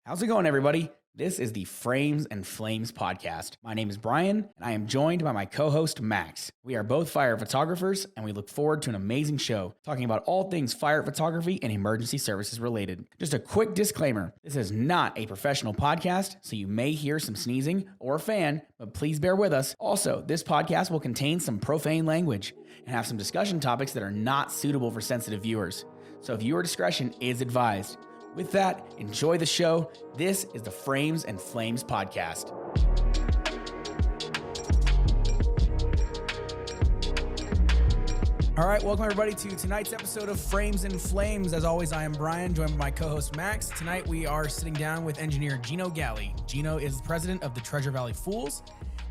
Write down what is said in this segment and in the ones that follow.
How's it going, everybody? This is the Frames and Flames podcast. My name is Brian, and I am joined by my co-host, Max. We are both fire photographers, and we look forward to an amazing show talking about all things fire photography and emergency services related. Just a quick disclaimer, this is not a professional podcast, so you may hear some sneezing or a fan, but please bear with us. Also, this podcast will contain some profane language and have some discussion topics that are not suitable for sensitive viewers. So viewer discretion is advised. With that, enjoy the show. This is the Frames and Flames podcast. All right, welcome everybody to tonight's episode of Frames and Flames. As always, I am Brian, joined by my co-host Max. Tonight we are sitting down with engineer Gino Galli. Gino is the president of the Treasure Valley Fools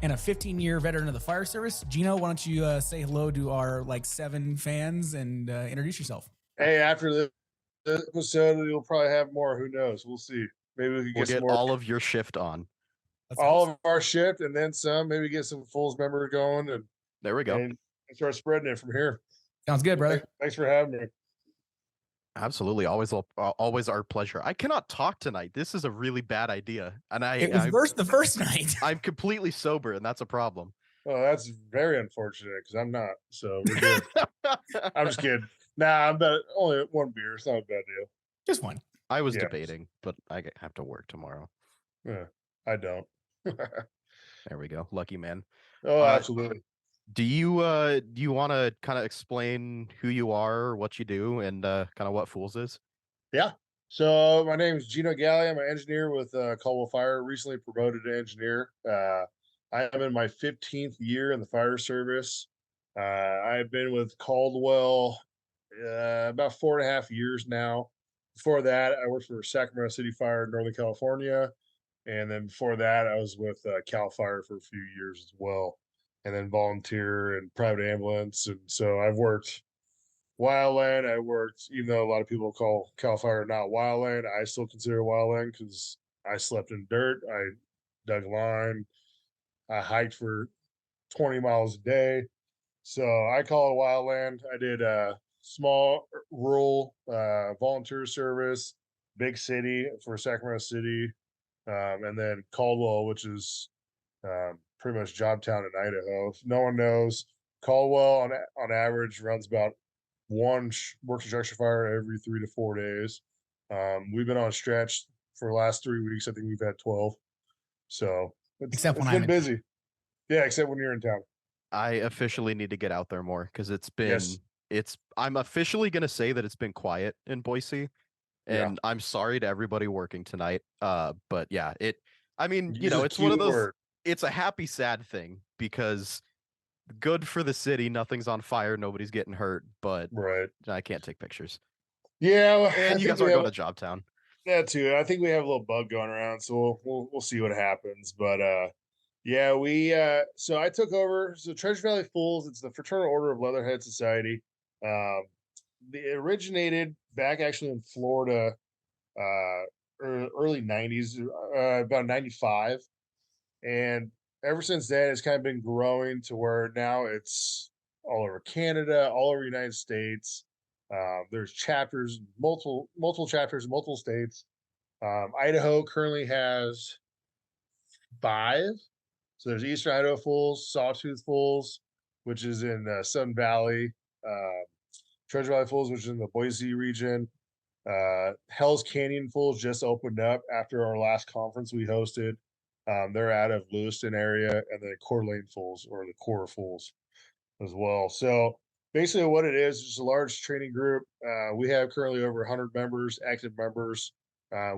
and a 15-year veteran of the fire service. Gino, why don't you say hello to our 7 fans and introduce yourself? Hey, after the episode, you'll probably have more. Who knows? We'll see. Maybe we can get more. All of your shift on. All of our shift and then some. Maybe get some Fools members going, and there we go. And start spreading it from here. Sounds good, brother. Thanks for having me. Absolutely, always our pleasure. I cannot talk tonight. This is a really bad idea, and it was the first night. I'm completely sober, and that's a problem. Oh, that's very unfortunate because I'm not. So we're good. I'm just kidding. Nah, I'm bet only one beer. It's not a bad deal. Just one. I was debating, but I have to work tomorrow. Yeah, I don't. There we go. Lucky man. Oh, absolutely. Do you want to kind of explain who you are, what you do, and kind of what Fools is? Yeah. So my name is Gino Galli. I'm an engineer with Caldwell Fire. Recently promoted to engineer. I am in my 15th year in the fire service. I've been with Caldwell about 4.5 years now. Before that, I worked for Sacramento City Fire in Northern California. And then before that, I was with Cal Fire for a few years as well. And then volunteer and private ambulance. And so I've worked wildland. Even though a lot of people call Cal Fire not wildland, I still consider wildland because I slept in dirt. I dug line. I hiked for 20 miles a day. So I call it wildland. I did small rural volunteer service, big city for Sacramento City, and then Caldwell, which is pretty much job town in Idaho. If no one knows, Caldwell on average runs about one work construction fire every 3 to 4 days. We've been on a stretch for the last 3 weeks. I think we've had 12. So it's been busy. Yeah, except when you're in town. I officially need to get out there more because it's been I'm officially going to say that it's been quiet in Boise, and I'm sorry to everybody working tonight. But yeah, it's one of those, it's a happy, sad thing because good for the city. Nothing's on fire. Nobody's getting hurt, but I can't take pictures. Yeah. And you guys are going to Job Town. Yeah, too. I think we have a little bug going around, so we'll see what happens. But so I took over. So Treasure Valley Fools, it's the Fraternal Order of Leatherheads Society. They originated back actually in Florida, early 90s, about 95. And ever since then, it's kind of been growing to where now it's all over Canada, all over the United States. There's chapters, multiple chapters in multiple states. Idaho currently has 5. So there's Eastern Idaho Fools, Sawtooth Fools, which is in Sun Valley, Treasure Valley Fools, which is in the Boise region. Hell's Canyon Fools just opened up after our last conference we hosted. They're out of Lewiston area, and then Coeur d'Alene Fools, or the Core Fools as well. So basically what it is just a large training group. We have currently over 100 members, active members.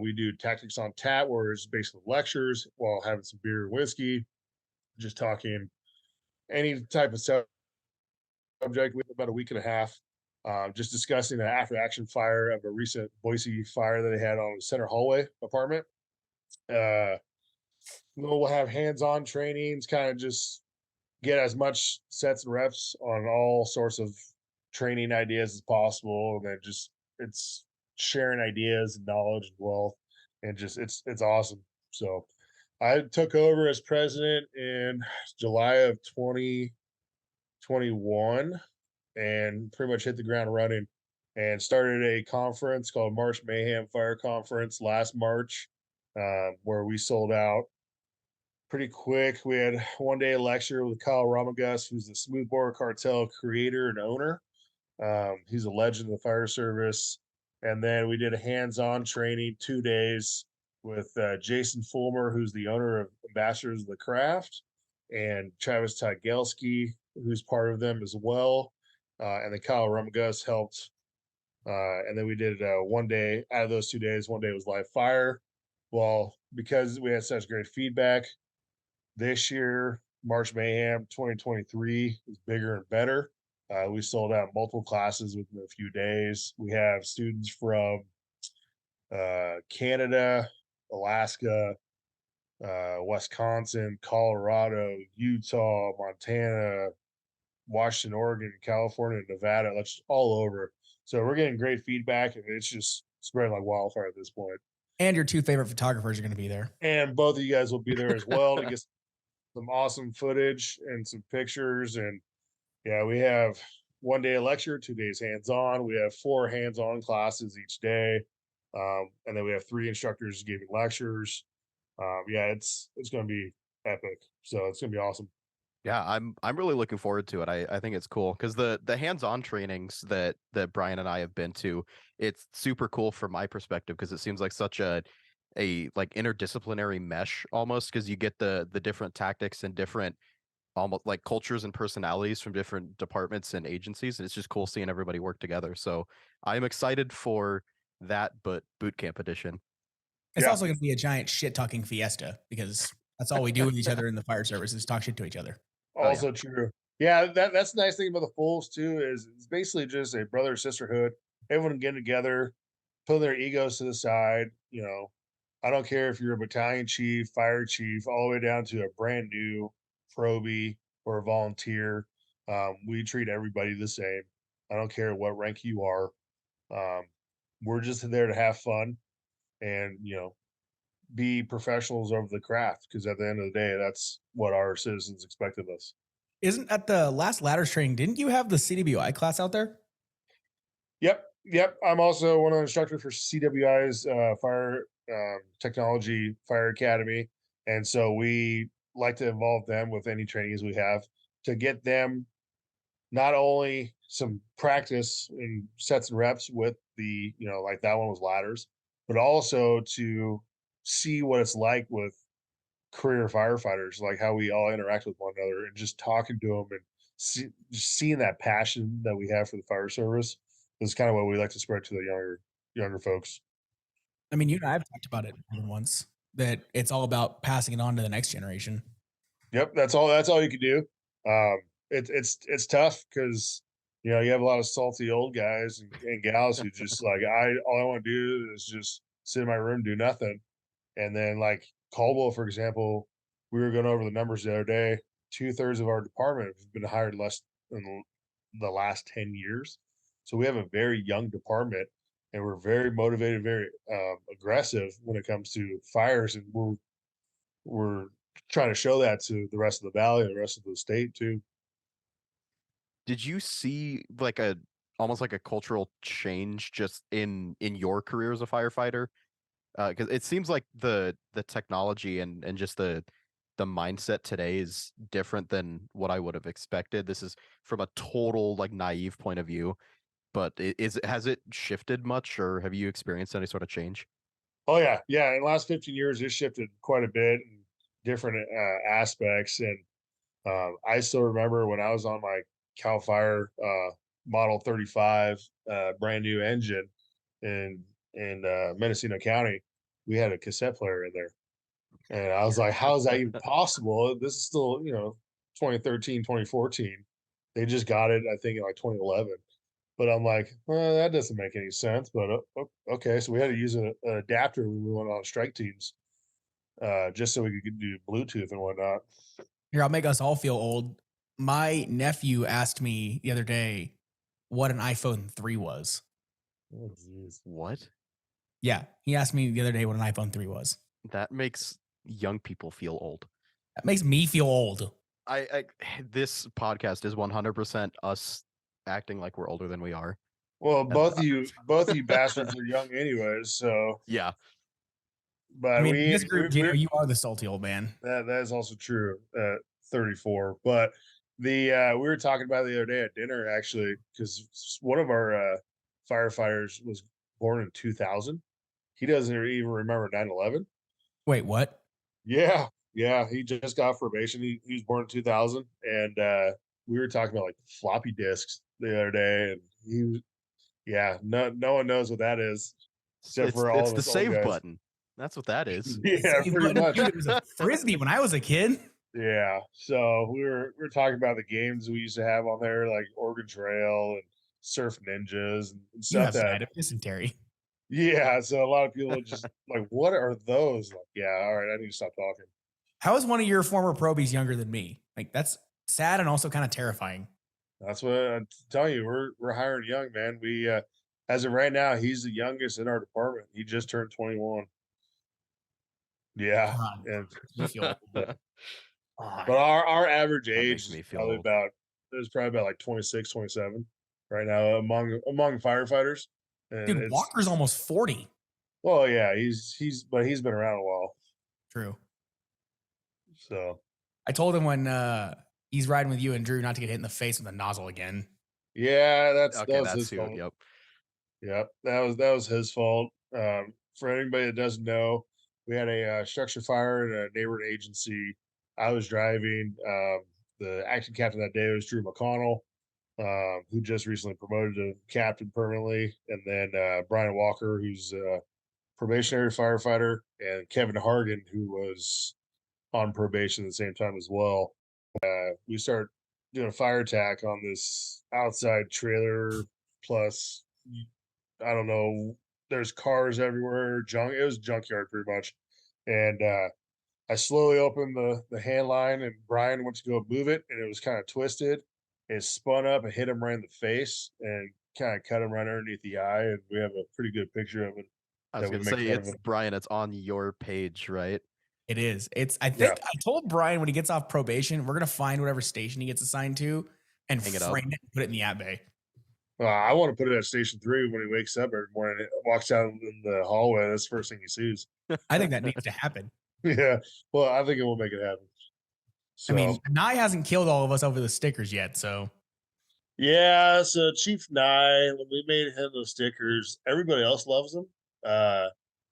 We do tactics on tap, where it's basically lectures while having some beer and whiskey, just talking any type of subject. We have about a week and a half, just discussing the after action fire of a recent Boise fire that they had on the center hallway apartment. We'll have hands-on trainings, kind of just get as much sets and reps on all sorts of training ideas as possible. And then it's sharing ideas and knowledge and wealth, and just it's awesome. So I took over as president in July of 2021 and pretty much hit the ground running and started a conference called March Mayhem Fire Conference last March. where we sold out pretty quick. We had one day lecture with Kyle Ramagus, who's the Smoothbore Cartel creator and owner. He's a legend of the fire service. And then we did a hands-on training 2 days with Jason Fulmer, who's the owner of Ambassadors of the Craft, and Travis Tygelski, who's part of them as well. And then Kyle Ramagus helped. And then we did 1 day out of those 2 days. 1 day was live fire. Well, because we had such great feedback, this year, March Mayhem 2023 is bigger and better. We sold out multiple classes within a few days. We have students from Canada, Alaska, Wisconsin, Colorado, Utah, Montana, Washington, Oregon, California, Nevada, that's all over. So we're getting great feedback, and it's just spreading like wildfire at this point. And your two favorite photographers are going to be there. And both of you guys will be there as well to get some awesome footage and some pictures. And yeah, we have 1 day of lecture, 2 days hands-on. We have 4 hands-on classes each day. And then we have 3 instructors giving lectures. Yeah, it's going to be epic. So it's going to be awesome. Yeah, I'm really looking forward to it. I think it's cool because the hands-on trainings that Brian and I have been to, it's super cool from my perspective because it seems like such a like interdisciplinary mesh almost, because you get the different tactics and different almost like cultures and personalities from different departments and agencies, and it's just cool seeing everybody work together. So I'm excited for that, but boot camp edition. It's also going to be a giant shit talking fiesta because that's all we do with each other in the fire service is talk shit to each other. Also true. Yeah, that's the nice thing about the Fools too, is it's basically just a brother sisterhood. Everyone getting together, putting their egos to the side. You know, I don't care if you're a battalion chief, fire chief, all the way down to a brand new probie or a volunteer. We treat everybody the same. I don't care what rank you are. We're just there to have fun and, you know, be professionals over the craft, because at the end of the day, that's what our citizens expect of us. Isn't at the last ladders training, didn't you have the CWI class out there? Yep. I'm also one of the instructors for CWI's Fire Technology Fire Academy. And so we like to involve them with any trainings we have to get them not only some practice and sets and reps with the, you know, like that one was ladders, but also to see what it's like with career firefighters, like how we all interact with one another and just talking to them and just seeing that passion that we have for the fire service is kind of what we like to spread to the younger folks. I mean, you and I have talked about it once, that it's all about passing it on to the next generation. Yep, that's all you can do. It's tough because, you know, you have a lot of salty old guys and gals who just like, all I want to do is just sit in my room, do nothing. And then like Caldwell, for example, we were going over the numbers the other day. 2/3 of our department have been hired less than the last 10 years. So we have a very young department, and we're very motivated, very aggressive when it comes to fires. And we're trying to show that to the rest of the valley and the rest of the state too. Did you see like almost like a cultural change just in your career as a firefighter? Because it seems like the technology and just the mindset today is different than what I would have expected. This is from a total like naive point of view, but has it shifted much, or have you experienced any sort of change? Oh yeah. In the last 15 years, it's shifted quite a bit in different aspects. And I still remember when I was on my Cal Fire Model 35 brand new engine in Mendocino County, we had a cassette player in there. And I was like, how is that even possible? This is still, you know, 2013, 2014. They just got it, I think, in like 2011. But I'm like, well, that doesn't make any sense. But okay, so we had to use an adapter when we went on strike teams, just so we could do Bluetooth and whatnot. Here, I'll make us all feel old. My nephew asked me the other day what an iPhone 3 was. Oh, geez. What? Yeah, he asked me the other day what an iPhone 3 was. That makes young people feel old. That makes me feel old. This podcast is 100% us acting like we're older than we are. Well, both of you bastards are young anyways, so yeah. But in this group, Gino, you are the salty old man. that is also true at 34. But the we were talking about it the other day at dinner actually, because one of our firefighters was born in 2000. He doesn't even remember 9/11. Wait, what? Yeah, yeah, he just got probation. He was born in 2000, and we were talking about like floppy disks the other day, and yeah, no one knows what that is except for all It's of the us old save guys. button. That's what that is. Yeah, Save pretty button. much. Dude, it was a frisbee when I was a kid. Yeah, so we were talking about the games we used to have on there, like Oregon Trail and Surf Ninjas and You stuff have that. died of dysentery. Yeah, so a lot of people are just like, "What are those?" Like, yeah, all right, I need to stop talking. How is one of your former probies younger than me? Like, that's sad and also kind of terrifying. That's what I'm telling you. We're hiring young, man. We as of right now, he's the youngest in our department. He just turned 21. Yeah, God, and you feel old. but our average That age makes is me feel probably old. about there's probably about like 26, 27 right now among firefighters. And Dude, it's Walker's almost 40. well, yeah, but he's been around a while. True. So I told him when he's riding with you and Drew not to get hit in the face with a nozzle again. yeah, that Okay, was that's his too. fault. Yep. Yep, that was his fault. For anybody that doesn't know, we had a structure fire in a neighboring agency. I was driving. The acting captain that day was Drew McConnell, who just recently promoted to captain permanently, and then Brian Walker, who's a probationary firefighter, and Kevin Hargan, who was on probation at the same time as well. We started doing a fire attack on this outside trailer plus I don't know. There's cars everywhere. Junk. It was a junkyard pretty much. And I slowly opened the hand line, and Brian went to go move it, and it was kind of twisted. It spun up and hit him right in the face, and kind of cut him right underneath the eye. And we have a pretty good picture of it I was that we gonna make say fun of it's it. Brian. It's on your page, right? It is. I Yeah. think I told Brian when he gets off probation, we're going to find whatever station he gets assigned to and Hang it up. frame it and put it in the at bay. I want to put it at Station 3 when he wakes up every morning. And walks out in the hallway. That's the first thing he sees. I think that needs to happen. Yeah. Well, I think it will make it happen. So, I mean, Nye hasn't killed all of us over the stickers yet, so yeah. So Chief Nye, when we made him those stickers, everybody else loves them. Uh,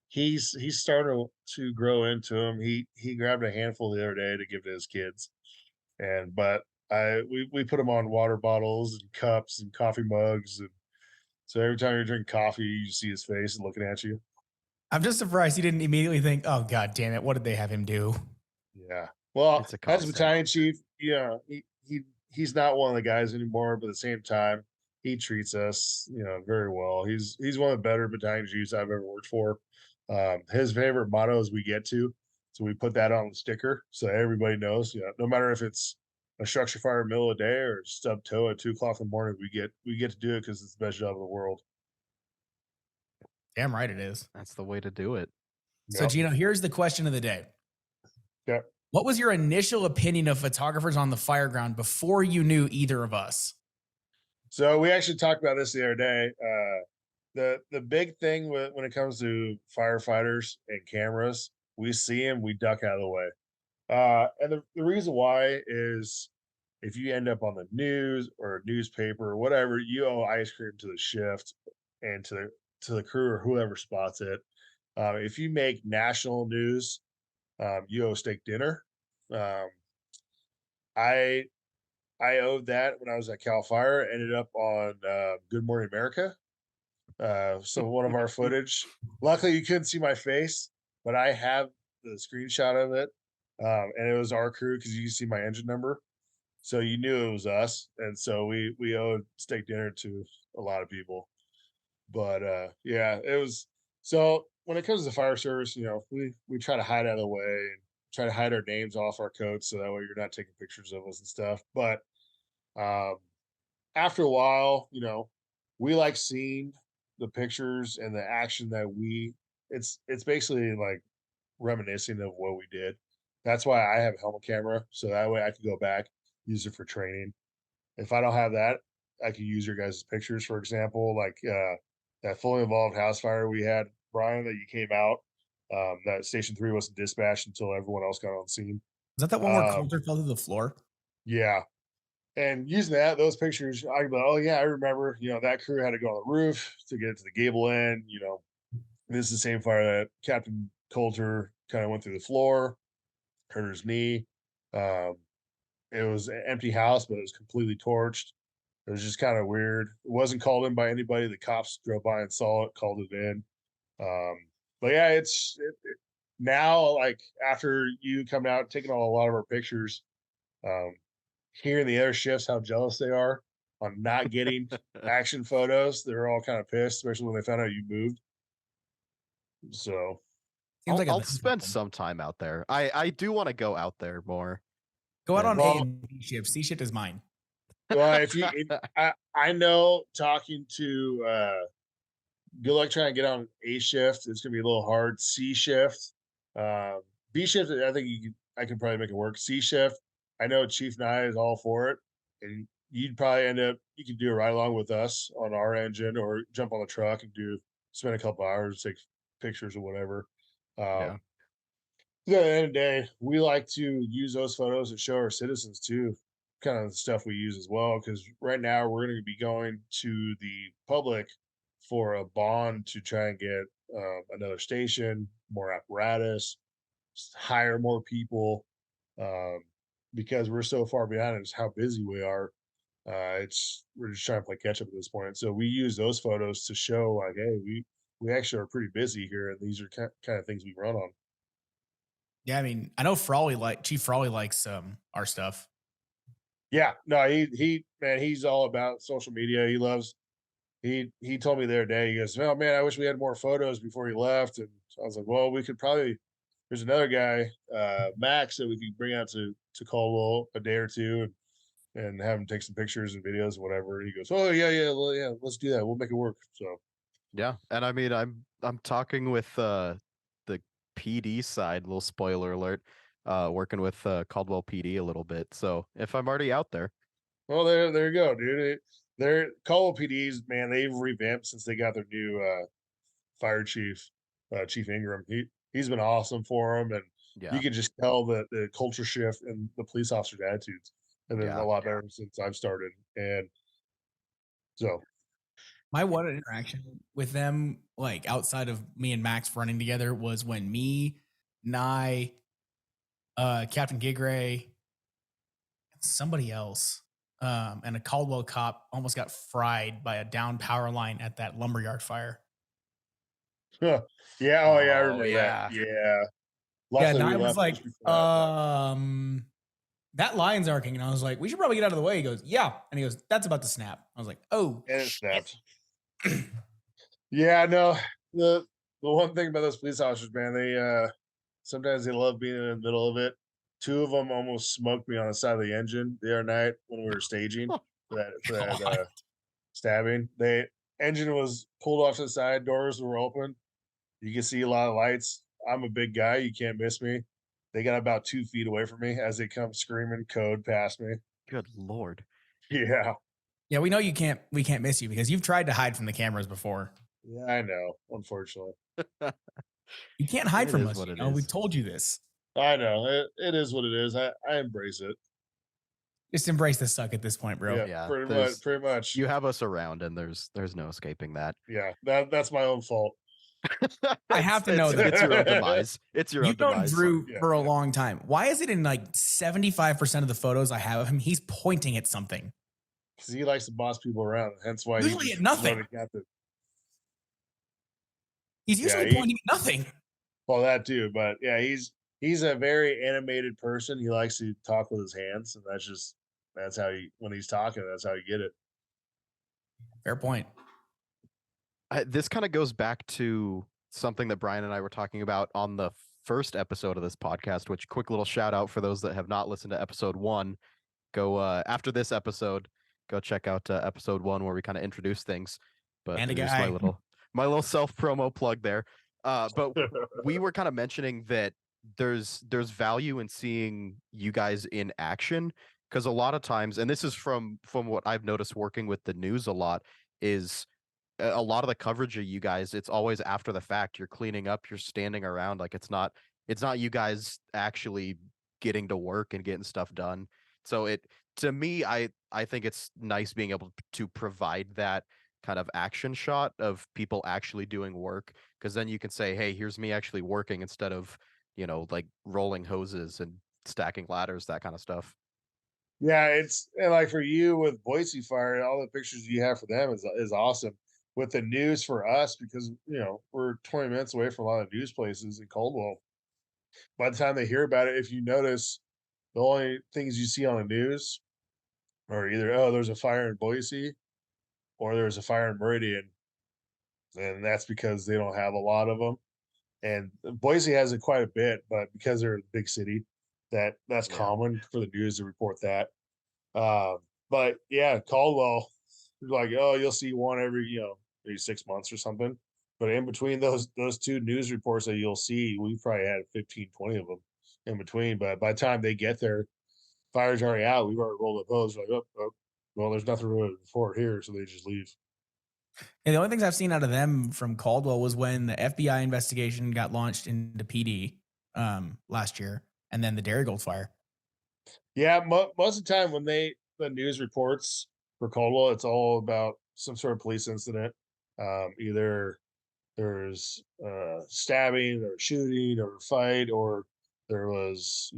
he's starting to grow into them. He grabbed a handful the other day to give to his kids, and but we put them on water bottles and cups and coffee mugs, and so every time you drink coffee, you see his face looking at you. I'm just surprised he didn't immediately think, "Oh God damn it, what did they have him do?" Yeah. Well, It's a as a constant. battalion chief, yeah, he's not one of the guys anymore, but at the same time, he treats us, very well. He's one of the better battalion chiefs I've ever worked for. His favorite motto is "We get to," so we put that on the sticker so everybody knows. No matter if it's a structure fire middle of the day or stub toe at 2 o'clock in the morning, we get to do it because it's the best job in the world. Damn right it is. That's the way to do it. So, Yep. Gino, here's the question of the day. Yeah. What was your initial opinion of photographers on the fireground before you knew either of us? So we actually talked about this the other day. The big thing when it comes to firefighters and cameras, we see them, we duck out of the way. And the reason why is if you end up on the news or newspaper or whatever, you owe ice cream to the shift and to the crew or whoever spots it. If you make national news, you owe steak dinner. Um, I I owed that when I was at Cal Fire. Ended up on Good Morning America. So one of our footage. Luckily, you couldn't see my face, but I have the screenshot of it, and it was our crew because you can see my engine number, so you knew it was us. And so we owed steak dinner to a lot of people. But yeah, it was. So when it comes to fire service, we try to hide out of the way and try to hide our names off our coats so that way you're not taking pictures of us and stuff. But um, after a while, we like seeing the pictures and the action that it's basically like reminiscing of what we did. That's why I have a helmet camera, so that way I can go back, use it for training. If I don't have that, I could use your guys' pictures, for example, like that fully involved house fire we had, Brian, that you came out. That Station 3 wasn't dispatched until everyone else got on scene. Is that one where Coulter fell to the floor? Yeah. And using those pictures, I can be like, oh yeah, I remember, that crew had to go on the roof to get to the gable end. This is the same fire that Captain Coulter kind of went through the floor, hurt his knee. Um, it was an empty house, but it was completely torched. It was just kind of weird. It wasn't called in by anybody. The cops drove by and saw it, called it in. But yeah, now, like after you come out, taking a lot of our pictures, um, hearing the other shifts how jealous they are on not getting action photos. They're all kind of pissed, especially when they found out you moved. So I'll spend some time out there. I do want to go out there more. Go out on A and B shift. C shift is mine. Well, I know talking to good luck trying to get on A shift. It's gonna be a little hard. C shift, B shift. I think I can probably make it work. C shift. I know Chief Nye is all for it, and you'd probably end up. You could do a ride along with us on our engine, or jump on the truck and spend a couple hours, take pictures or whatever. At the end of the day, we like to use those photos to show our citizens too, kind of the stuff we use as well. Because right now we're going to be going to the public for a bond to try and get another station, more apparatus, hire more people, because we're so far behind is how busy we are. We're just trying to play catch up at this point. So we use those photos to show like, hey, we actually are pretty busy here, and these are kind of things we run on. Yeah, I mean, I know Chief Frawley likes our stuff. Yeah, no, he's all about social media. He loves. He told me the other day. He goes, "Oh man, I wish we had more photos before he left." And I was like, "Well, we could probably." There's another guy, Max, that we could bring out to Caldwell a day or two and have him take some pictures and videos and whatever. He goes, "Oh yeah, well, yeah, let's do that. We'll make it work." So yeah, and I mean, I'm talking with the PD side. Little spoiler alert. Working with Caldwell PD a little bit. So if I'm already out there, well, there you go, dude. They're Caldwell PDs, man. They've revamped since they got their new fire chief, Chief Ingram. He's been awesome for them, and you can just tell that the culture shift and the police officers' attitudes have been a lot better since I've started. And so my one interaction with them, like outside of me and Max running together, was when me, Nye, Captain Gigray, and somebody else, and a Caldwell cop almost got fried by a down power line at that lumberyard fire. yeah, oh yeah, I remember that. Yeah. Luckily, and I was like, that line's arcing. And I was like, we should probably get out of the way. He goes, yeah. And he goes, that's about to snap. I was like, oh, and it snapped. Yeah, no. The one thing about those police officers, man, they sometimes they love being in the middle of it. Two of them almost smoked me on the side of the engine the other night when we were staging for that stabbing. Engine was pulled off to the side, doors were open. You can see a lot of lights. I'm a big guy, you can't miss me. They got about 2 feet away from me as they come screaming code past me. Good Lord. Yeah. Yeah, we know we can't miss you because you've tried to hide from the cameras before. Yeah, I know, unfortunately. You can't hide from us. We've told you this. I know. It is what it is. I embrace it. Just embrace the suck at this point, bro. Yeah, pretty much. You have us around, and there's no escaping that. Yeah, that's my own fault. I have to know that it's your own demise. It's your own demise. You've known Drew for a long time. Why is it in like 75% of the photos I have of him, he's pointing at something? Because he likes to boss people around. Hence why usually at nothing. He's usually pointing at nothing. Well, that too, but yeah, he's a very animated person. He likes to talk with his hands, and that's how when he's talking, that's how you get it. Fair point. This kind of goes back to something that Brian and I were talking about on the first episode of this podcast, which quick little shout out for those that have not listened to episode 1. Go after this episode, go check out episode 1 where we kind of introduce things. But and my little self promo plug there. But we were kind of mentioning that there's value in seeing you guys in action, because a lot of times, and this is from what I've noticed working with the news a lot, is a lot of the coverage of you guys, it's always after the fact. You're cleaning up, you're standing around, like it's not you guys actually getting to work and getting stuff done. So it to me, I think it's nice being able to provide that kind of action shot of people actually doing work, because then you can say, hey, here's me actually working, instead of, like rolling hoses and stacking ladders, that kind of stuff. Yeah, it's and like for you with Boise Fire, all the pictures you have for them is awesome. With the news for us, because we're 20 minutes away from a lot of news places in Caldwell. By the time they hear about it, if you notice, the only things you see on the news are either, oh, there's a fire in Boise, or there's a fire in Meridian, and that's because they don't have a lot of them. And Boise has it quite a bit, but because they're a big city, that's Yeah. common for the news to report that. But yeah, Caldwell, like, oh, you'll see one every, maybe 6 months or something. But in between those two news reports that you'll see, we probably had 15, 20 of them in between. But by the time they get there, fire's already out. We've already rolled up hose. Like, oh, well, there's nothing really to report here, so they just leave. And the only things I've seen out of them from Caldwell was when the FBI investigation got launched into PD last year, and then the Darigold fire. Yeah, most of the time when the news reports for Caldwell, it's all about some sort of police incident. Either there's stabbing or shooting or fight, or there was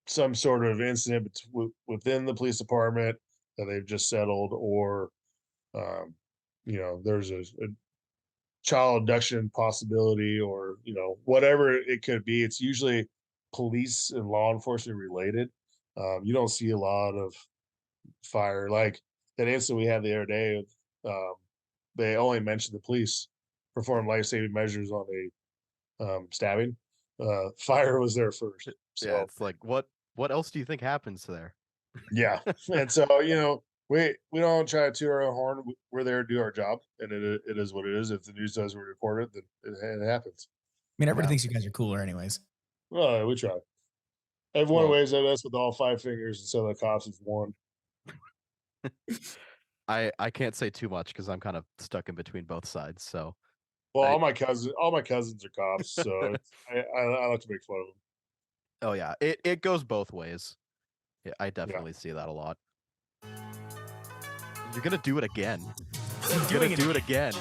some sort of incident within the police department that they've just settled, or um, there's a child abduction possibility, or whatever it could be. It's usually police and law enforcement related. You don't see a lot of fire like that incident we had the other day. They only mentioned the police performed life-saving measures on a stabbing. Fire was there first. So Yeah, it's like, what else do you think happens there? yeah, and so we don't try to toot our own horn. We're there to do our job, and it is what it is. If the news doesn't report it, then it happens. I mean, everybody thinks you guys are cooler, anyways. Well, we try. Everyone Well, waves at us with all five fingers, and so the cops is one. I can't say too much because I'm kind of stuck in between both sides. So Well, I- all my cousins are cops, so I like to make fun of them. oh yeah, it goes both ways. Yeah, I Yeah. definitely see that a lot. You're gonna do it again. I'm You're doing gonna do it again.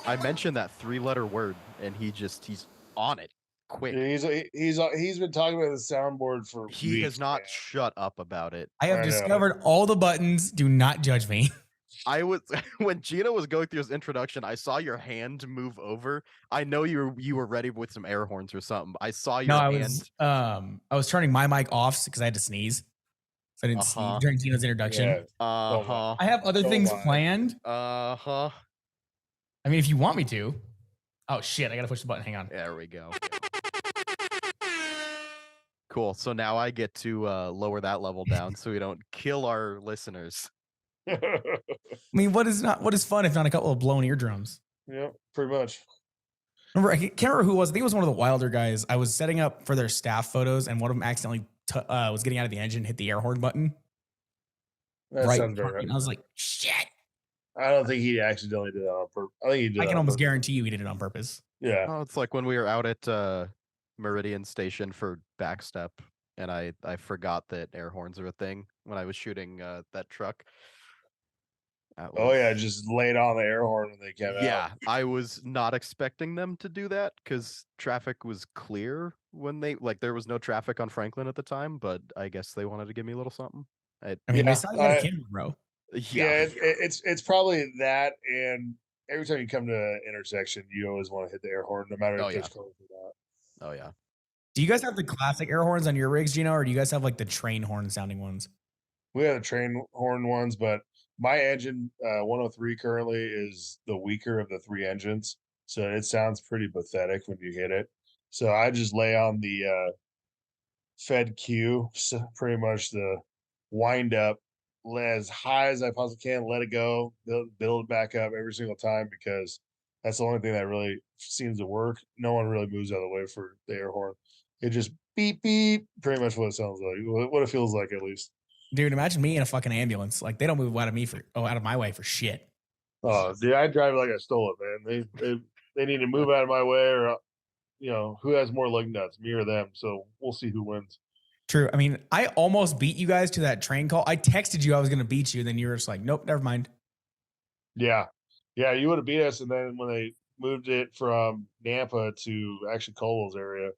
I mentioned that 3-letter word, and he's on it quick. He's been talking about the soundboard for He weeks, has not man. shut up about it. I have I know. discovered all the buttons. Do not judge me. I was when Gino was going through his introduction, I saw your hand move over. I know you were ready with some air horns or something. I saw your hand. I was turning my mic off because I had to sneeze. So I didn't sneeze during Gino's introduction. Yeah. Uh-huh. I have other things planned. Uh-huh. I mean, if you want me to. Oh shit, I gotta push the button. Hang on. There we go. Cool. So now I get to lower that level down so we don't kill our listeners. I mean, what is fun if not a couple of blown eardrums? Yeah, pretty much. Remember, I can't remember who it was. I think it was one of the Wilder guys. I was setting up for their staff photos, and one of them accidentally was getting out of the engine, hit the air horn button. That sounds very right. And I was like, shit. I don't think he accidentally did that on purpose. I think he did. I can almost guarantee you he did it on purpose. Yeah. Oh, it's like when we were out at Meridian Station for backstep, and I forgot that air horns are a thing when I was shooting that truck. Oh yeah, just laid on the air horn when they came out. Yeah, I was not expecting them to do that because traffic was clear when there was no traffic on Franklin at the time, but I guess they wanted to give me a little something. I mean, they saw you on camera, bro. Yeah, it's probably that, and every time you come to an intersection, you always want to hit the air horn, no matter if there's cars or not. Oh yeah. Do you guys have the classic air horns on your rigs, Gino, or do you guys have like the train horn sounding ones? We have the train horn ones, but my engine 103 currently is the weaker of the three engines, so it sounds pretty pathetic when you hit it. So I just lay on the Fed Q, so pretty much the wind up as high as I possibly can, let it go, build it back up every single time, because that's the only thing that really seems to work. No one really moves out of the way for the air horn. It just beep beep, pretty much what it sounds like, what it feels like at least. Dude, imagine me in a fucking ambulance. Like they don't move out of my way for shit. Oh, dude, I drive like I stole it, man. They need to move out of my way, or who has more lug nuts, me or them? So we'll see who wins. True. I mean, I almost beat you guys to that train call. I texted you I was going to beat you, and then you were just like, nope, never mind. Yeah, you would have beat us, and then when they moved it from Nampa to actually Caldwell's area,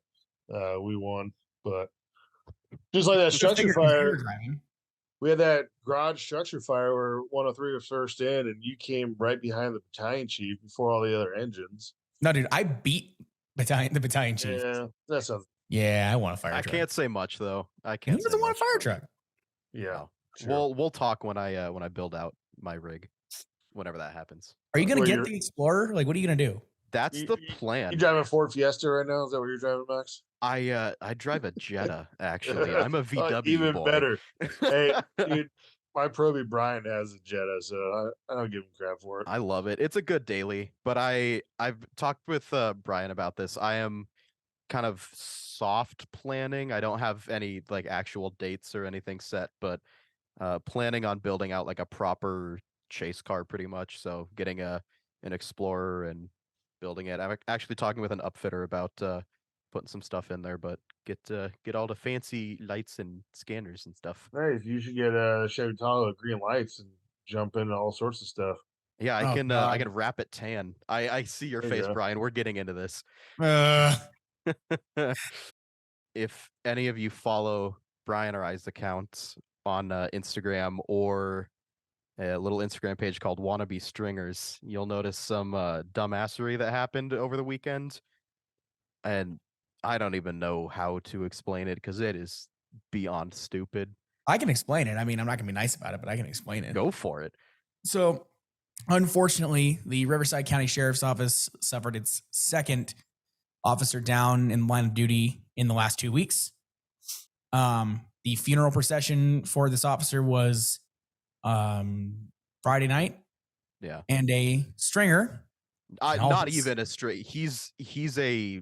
we won. But just like that structure fire, we had that garage structure fire where 103 was first in, and you came right behind the battalion chief before all the other engines. No, dude, I beat the battalion chief. Yeah, that sounds. Yeah, I want a fire truck. I can't say much though. I can't. Who doesn't want a fire truck? Yeah, sure. We'll talk when I build out my rig, whenever that happens. Are you gonna get the Explorer? Like, what are you gonna do? That's the plan. You driving a Ford Fiesta right now? Is that what you're driving, Max? I drive a Jetta, actually. I'm a VW even boy. Better. Hey, dude, my Proby Brian has a Jetta, so I don't give him crap for it. I love it. It's a good daily, but I've talked with Brian about this. I am kind of soft planning. I don't have any like actual dates or anything set, but planning on building out like a proper chase car pretty much. So getting an Explorer and building it. I'm actually talking with an upfitter about putting some stuff in there, but get all the fancy lights and scanners and stuff. Nice. You should get a Chevy Tahoe with green lights and jump into all sorts of stuff. Yeah, I can wrap it tan. I see your face, Brian. We're getting into this. If any of you follow Brian or I's accounts on Instagram or a little Instagram page called Wannabe Stringers, you'll notice some dumbassery that happened over the weekend. And I don't even know how to explain it because it is beyond stupid. I can explain it. I mean, I'm not going to be nice about it, but I can explain it. Go for it. So, unfortunately, the Riverside County Sheriff's Office suffered its second officer down in line of duty in the last 2 weeks. The funeral procession for this officer was Friday night. Yeah. And a stringer. Not even a string. He's a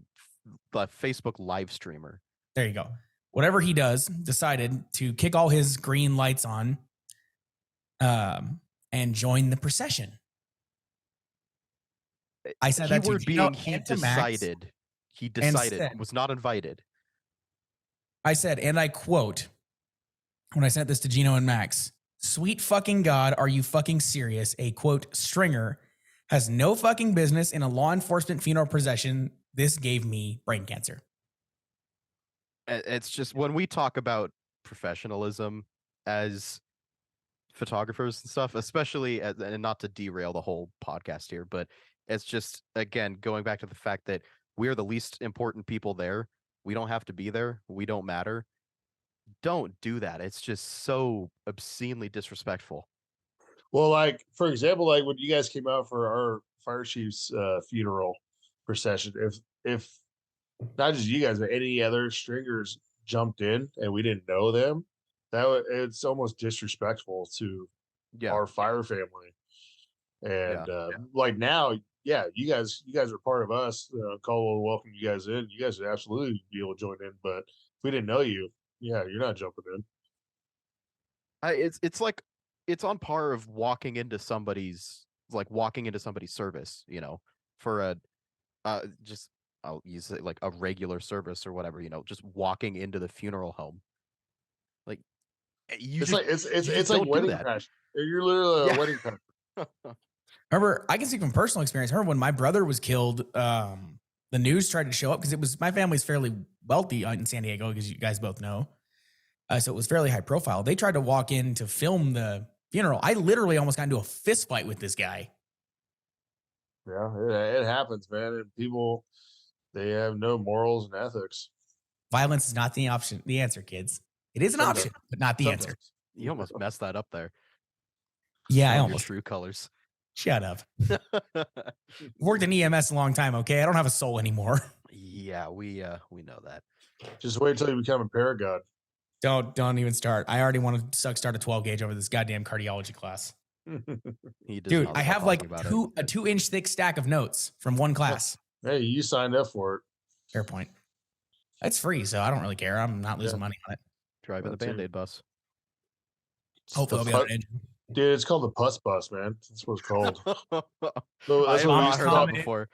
Facebook live streamer. There you go. Whatever he does, decided to kick all his green lights on and join the procession. I said that to Gino he decided. He decided, was not invited. I said, and I quote, when I sent this to Gino and Max, "Sweet fucking God, are you fucking serious? A quote, stringer has no fucking business in a law enforcement funeral procession. This gave me brain cancer." It's just when we talk about professionalism as photographers and stuff, especially and not to derail the whole podcast here, but it's just, again, going back to the fact that we are the least important people there. We don't have to be there. We don't matter. Don't do that. It's just so obscenely disrespectful. Well, like, for example, like when you guys came out for our fire chief's funeral procession, if not just you guys, but any other stringers jumped in and we didn't know them, it's almost disrespectful to our fire family. And like now, you guys are part of us. Caldwell will welcome you guys in. You guys would absolutely be able to join in. But if we didn't know you, you're not jumping in. It's like it's on par of walking into somebody's service, for a just I'll use it like a regular service or whatever, just walking into the funeral home. Like it's like wedding crash. You're literally a wedding crash. Remember, I can speak from personal experience. Remember when my brother was killed, the news tried to show up because my family's fairly wealthy in San Diego, because you guys both know. So it was fairly high profile. They tried to walk in to film the funeral. I literally almost got into a fist fight with this guy. Yeah, it happens, man. And people, they have no morals and ethics. Violence is not the answer, kids. It is an option, but not the answer. You almost messed that up there. Yeah, I almost. True colors. Shut up. Worked in EMS a long time, okay? I don't have a soul anymore. Yeah, we know that. Just wait till you become a paragod. Don't even start. I already want to start a 12 gauge over this goddamn cardiology class. Dude, I have like a 2-inch thick stack of notes from one class. Hey, you signed up for it. Fair point. That's free, so I don't really care. I'm not losing money on it. Driving the Band-Aid bus. Hopefully, I'll be on an engine. Dude, it's called the pus bus, man. That's what it's called. I have not heard that before.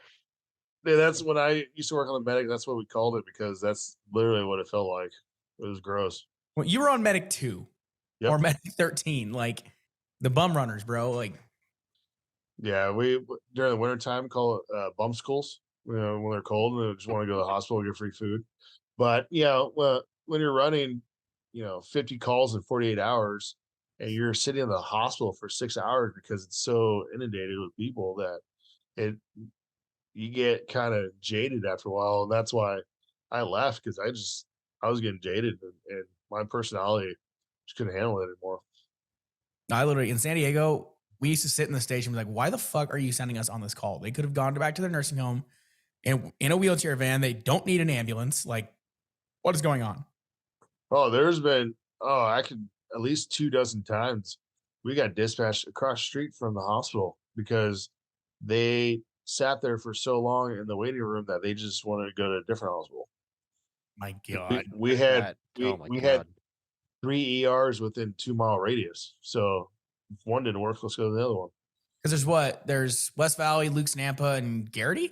Yeah, that's when I used to work on the medic. That's what we called it because that's literally what it felt like. It was gross. Well, you were on Medic 2 or Medic 13, like the bum runners, bro. Like, yeah, we during the wintertime call it bumsicles. You know, when they're cold and they just want to go to the hospital and get free food. But when you're running, 50 calls in 48 hours, and you're sitting in the hospital for 6 hours because it's so inundated with people that you get kind of jaded after a while, and that's why I left because I was getting jaded and my personality just couldn't handle it anymore. I literally in San Diego, we used to sit in the station and be like, why the fuck are you sending us on this call? They could have gone back to their nursing home and in a wheelchair van. They don't need an ambulance. Like, what is going on? Oh, there's been I could at least 24 times we got dispatched across the street from the hospital because they sat there for so long in the waiting room that they just wanted to go to a different hospital. My God. We had 3 ERs within 2-mile radius. So if one didn't work, let's go to the other one. Because there's West Valley, Luke's Nampa, and Garrity.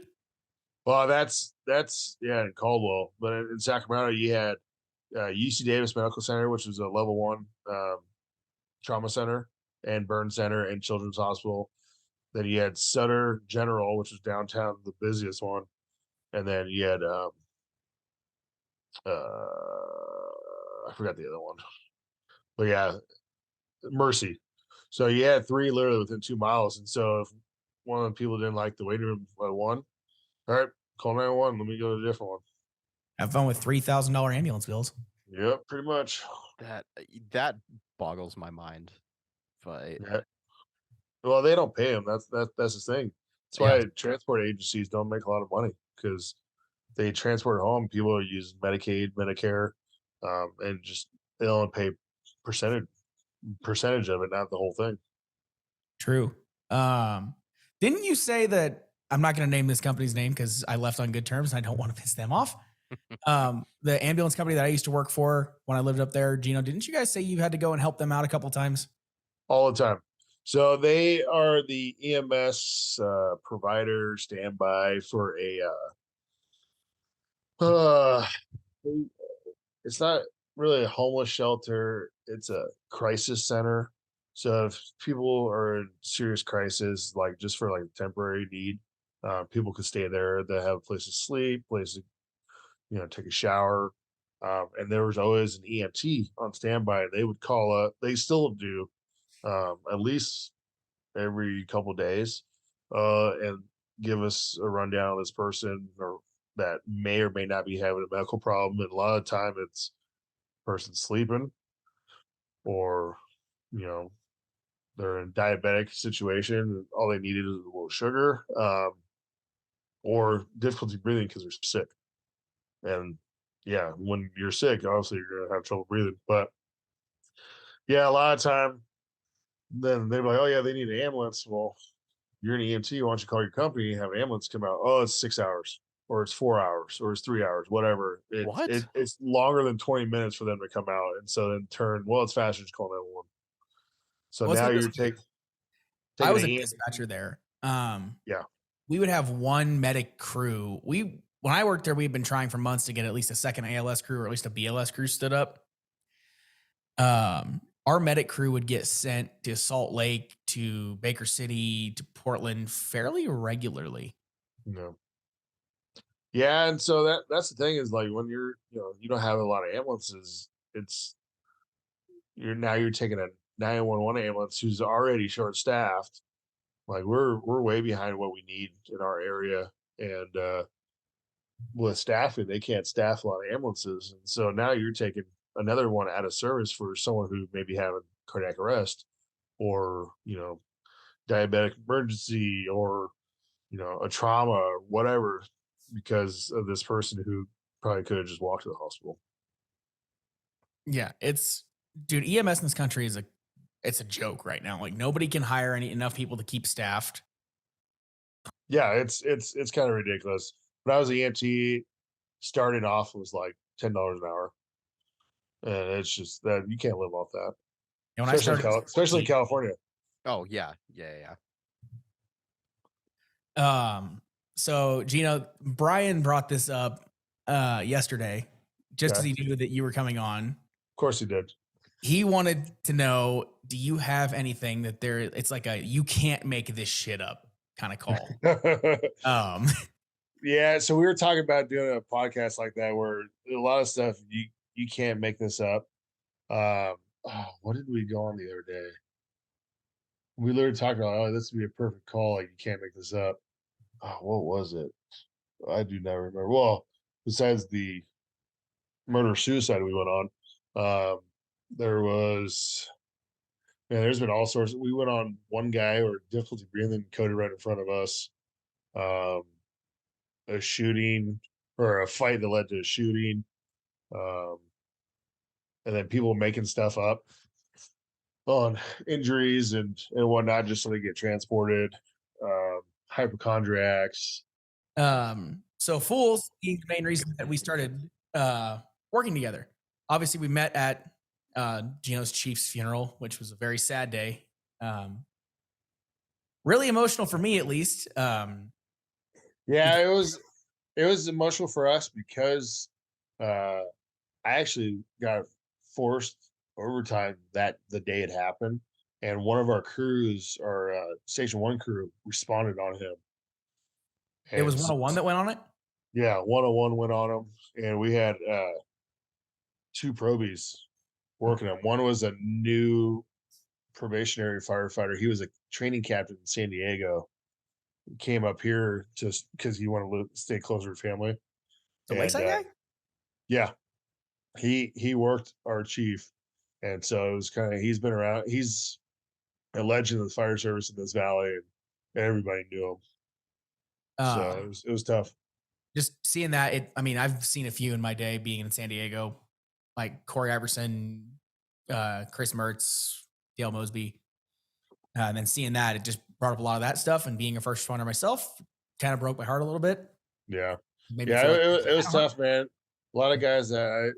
Well, that's in Caldwell, but in Sacramento you had UC Davis Medical Center, which was a level 1 trauma center and burn center and children's hospital. Then you had Sutter General, which was downtown, the busiest one, and then you had I forgot the other one, but yeah, Mercy. So you had 3 literally within 2 miles, and so if one of the people didn't like the waiting room by one, all right, call 911. Let me go to a different one. Have fun with $3,000 ambulance bills. Yep, pretty much. That boggles my mind. But well, they don't pay them. That's the thing. That's why transport agencies don't make a lot of money because they transport home. People use Medicaid, Medicare, and just they only pay percentage of it, not the whole thing. True. Didn't you say that I'm not going to name this company's name because I left on good terms and I don't want to piss them off? The ambulance company that I used to work for when I lived up there, Gino, didn't you guys say you had to go and help them out a couple of times? All the time. So they are the EMS provider standby for it's not really a homeless shelter. It's a crisis center. So if people are in serious crisis, like just for like temporary need, people could stay there. They have a place to sleep, place to, take a shower. And there was always an EMT on standby. They would call up. They still do, at least every couple of days, and give us a rundown of this person or that may or may not be having a medical problem. And a lot of the time it's person sleeping or, they're in a diabetic situation. All they needed is a little sugar, or difficulty breathing because they're sick. And yeah, when you're sick, obviously you're going to have trouble breathing. But yeah, a lot of time, then they're like, oh yeah, they need an ambulance. Well, you're an EMT. Why don't you call your company and have an ambulance come out? Oh, it's 6 hours, or it's 4 hours, or it's 3 hours, whatever. It's longer than 20 minutes for them to come out. And so then it's faster to call 911. So now you're taking. I was a dispatcher there. Yeah. We would have one medic crew. When I worked there, we've been trying for months to get at least a second ALS crew or at least a BLS crew stood up. Our medic crew would get sent to Salt Lake, to Baker City, to Portland fairly regularly. No. Yeah, and so that's the thing is like when you're you don't have a lot of ambulances, you're taking a 911 ambulance who's already short staffed. Like we're way behind what we need in our area, and with staffing, they can't staff a lot of ambulances, and so now you're taking another one out of service for someone who may be having cardiac arrest, or diabetic emergency, or a trauma or whatever, because of this person who probably could have just walked to the hospital. Yeah, dude, EMS in this country it's a joke right now. Like nobody can hire enough people to keep staffed. Yeah, it's kind of ridiculous. When I was an EMT, starting off was like $10 an hour, and it's just that you can't live off that. And when especially California. Oh yeah, yeah. So Gino, Brian brought this up yesterday, just because he knew that you were coming on. Of course he did. He wanted to know, do you have anything that it's like a you can't make this shit up kind of call? Yeah, so we were talking about doing a podcast like that where a lot of stuff you can't make this up. What did we go on the other day? We literally talked about, this would be a perfect call. Like, you can't make this up. Oh, what was it? I do not remember. Well, besides the murder suicide we went on, there was, man, there's been all sorts. We went on one guy or difficulty breathing, coded right in front of us. A shooting or a fight that led to a shooting. And then people making stuff up on injuries and whatnot just so they get transported. Hypochondriacs. So Fools being the main reason that we started working together. Obviously, we met at Gino's chief's funeral, which was a very sad day. Really emotional for me, at least. Yeah, it was emotional for us because I actually got forced overtime that the day it happened, and one of our crews, our Station 1 crew, responded on him. And it was 101 that went on it? Yeah, 101 went on him, and we had 2 probies working him. One was a new probationary firefighter. He was a training captain in San Diego. He came up here just because he wanted to stay closer to family. The Lakeside guy? Yeah. He worked our chief. And so it was he's been around. He's a legend of the fire service in this valley, and everybody knew him. So it was tough. Just seeing that, I've seen a few in my day being in San Diego, like Corey Iverson, Chris Mertz, Dale Mosby. And then seeing that, it just brought up a lot of that stuff. And being a first responder myself kind of broke my heart a little bit. Yeah. It was tough, man. A lot of guys that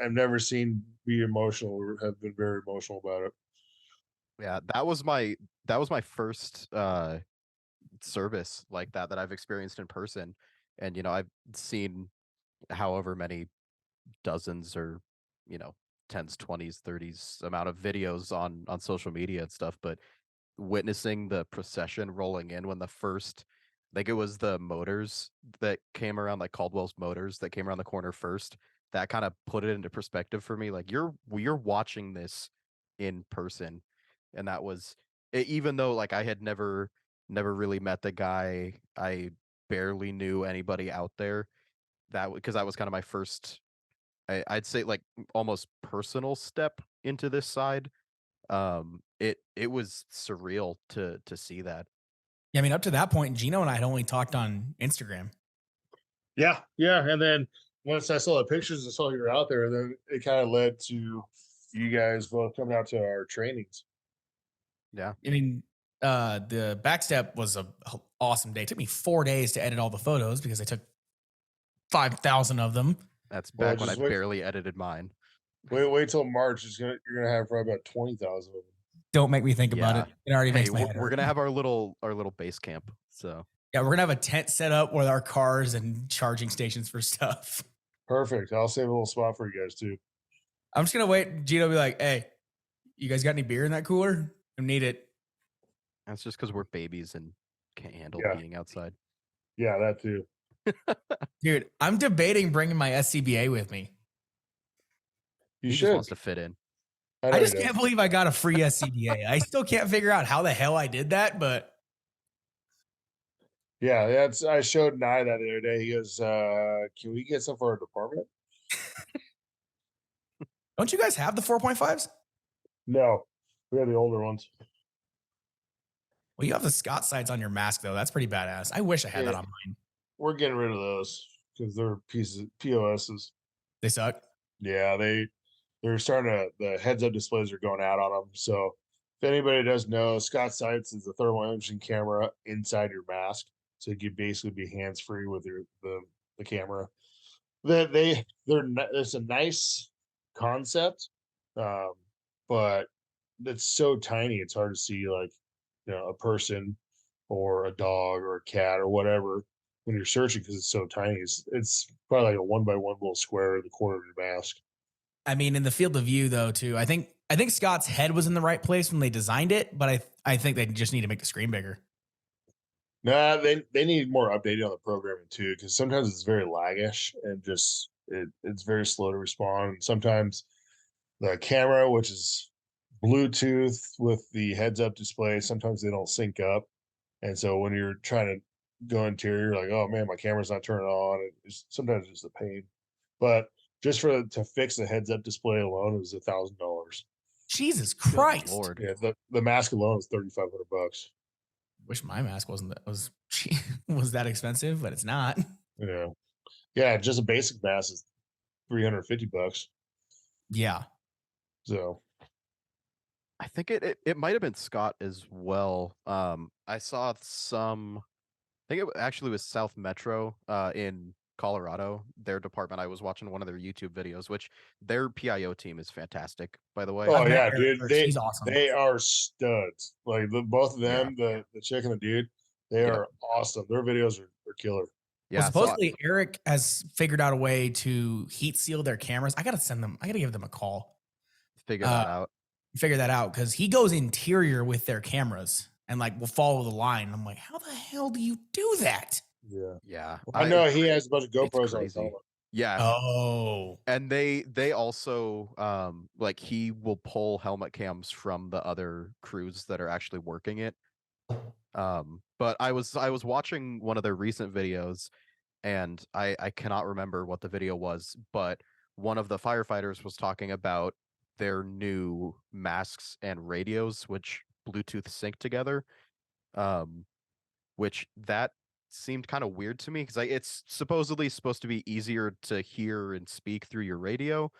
I've never seen be emotional or have been very emotional about it. Yeah, that was my first service like that I've experienced in person. And I've seen however many dozens or 10s, 20s, 30s amount of videos on social media and stuff, but witnessing the procession rolling in when the first, like, it was the motors that came around, like Caldwell's motors that came around the corner first, that kind of put it into perspective for me. Like, you're watching this in person. And that was, even though like I had never really met the guy, I barely knew anybody out there, because that was kind of my first, I'd say, like, almost personal step into this side. It was surreal to see that. Yeah, up to that point, Gino and I had only talked on Instagram. Yeah, and then once I saw the pictures and saw you were out there, then it kind of led to you guys both coming out to our trainings. Yeah. The backstep was an awesome day. It took me 4 days to edit all the photos because I took 5,000 of them. That's back when I barely edited mine. Wait till March. You're gonna have probably about 20,000 of them. Don't make me think about it. It already makes my head hurt. We're gonna have our little base camp. So yeah, we're gonna have a tent set up with our cars and charging stations for stuff. Perfect. I'll save a little spot for you guys too. I'm just gonna wait. Gino will be like, "Hey, you guys got any beer in that cooler? I need it." That's just because we're babies and can't handle being outside. Yeah, that too. Dude, I'm debating bringing my SCBA with me. He just wants to fit in. I just can't believe I got a free SCBA. I still can't figure out how the hell I did that, but yeah, I showed Nye that the other day. He goes, "Can we get some for our department?" Don't you guys have the 4.5s? No, we have the older ones. Well, you have the Scott sights on your mask, though. That's pretty badass. I wish I had that on mine. We're getting rid of those because they're POSs. They suck. Yeah, they're starting to, the heads-up displays are going out on them. So if anybody does know, Scott sights is the thermal imaging camera inside your mask, so you could basically be hands-free with the camera. It's a nice concept, but that's so tiny. It's hard to see like, a person or a dog or a cat or whatever when you're searching because it's so tiny. It's probably like a 1 by 1 little square in the corner of your mask. I mean, in the field of view though, too, I think Scott's head was in the right place when they designed it, but I think they just need to make the screen bigger. Nah, they need more updating on the programming too, because sometimes it's very laggish and just it's very slow to respond. And sometimes the camera, which is Bluetooth with the heads up display, sometimes they don't sync up. And so when you're trying to go interior, like, oh man, my camera's not turning on. Sometimes it's a pain. But just to fix the heads up display alone is $1,000. Jesus Good Christ. Lord. Yeah, the mask alone is $3,500. Wish my mask was that expensive, but it's not. Yeah. Yeah, just a basic mask is $350. Yeah. So I think it might have been Scott as well. I saw some. I think it actually was South Metro in Colorado. Their department. I was watching one of their YouTube videos, which their PIO team is fantastic, by the way. oh I've met yeah, Eric dude. Hirsch. He's awesome. They are studs. Like both of Yeah. them, the chick and the dude, they Yep. are awesome. Their videos are killer. Well, Yeah, supposedly Eric has figured out a way to heat seal their cameras. I gotta give them a call. figure that out. Figure that out because he goes interior with their cameras and like will follow the line. I'm like, how the hell do you do that? Yeah. Yeah, I know he has a bunch of it's GoPros on his crazy. helmet. Yeah, Oh, and they also like he will pull helmet cams from the other crews that are actually working it. But I was watching one of their recent videos, and I cannot remember what the video was, but one of the firefighters was talking about their new masks and radios, which Bluetooth sync together. Which that seemed kind of weird to me because it's supposedly supposed to be easier to hear and speak through your radio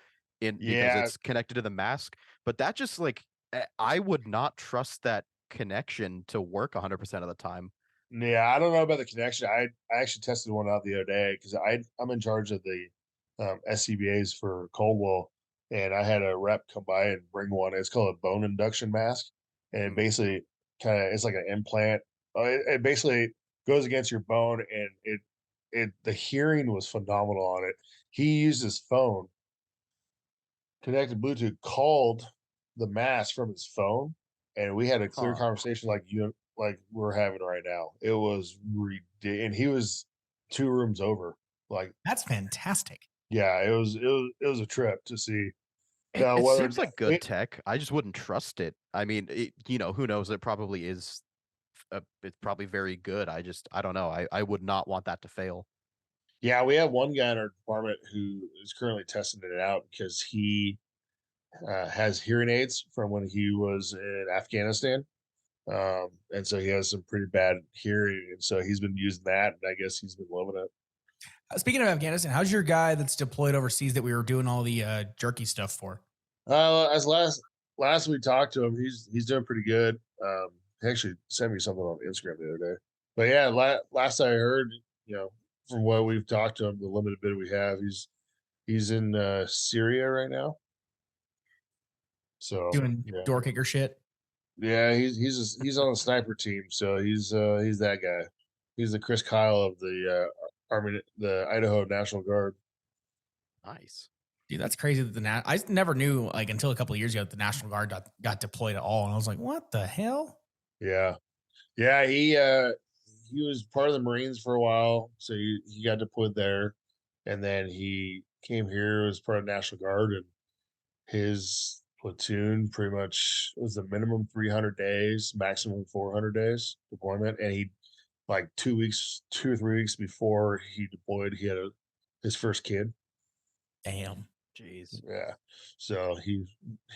because Yeah. it's connected to the mask. But that just like I would not trust that connection to work 100% of the time. Yeah, I don't know about the connection. I actually tested one out the other day because I'm in charge of the SCBAs for Caldwell, and I had a rep come by and bring one. It's called a bone induction mask, and it basically it's like an implant. It basically goes against your bone, and the hearing was phenomenal on it. He used his phone, connected Bluetooth, called the mask from his phone, and we had a clear conversation like we're having right now. It was ridiculous, and he was 2 rooms over. Like, that's fantastic. yeah, it was a trip to see. Now, it seems like good tech. I just wouldn't trust it. I mean, who knows? It probably is. It's probably very good. I don't know. I would not want that to fail. Yeah, we have one guy in our department who is currently testing it out because he has hearing aids from when he was in Afghanistan. And so he has some pretty bad hearing, and so he's been using that, and I guess he's been loving it. Speaking of Afghanistan, how's your guy that's deployed overseas that we were doing all the jerky stuff for? As last we talked to him, he's doing pretty good. He actually sent me something on Instagram the other day. But yeah, last I heard, from what we've talked to him, the limited bit we have, he's in Syria right now. So doing door kicker shit. Yeah, he's on the sniper team, so he's that guy. He's the Chris Kyle of the Army, the Idaho National Guard. Nice, dude. That's crazy. That I never knew like until a couple of years ago that the National Guard got deployed at all, and I was like, what the hell? Yeah, he was part of the Marines for a while, so he got deployed there, and then he came here as part of the National Guard, and his platoon pretty much was the minimum 300 days, maximum 400 days deployment, and he like 2 or 3 weeks before he deployed, he had his first kid. Damn. Jeez. Yeah. So he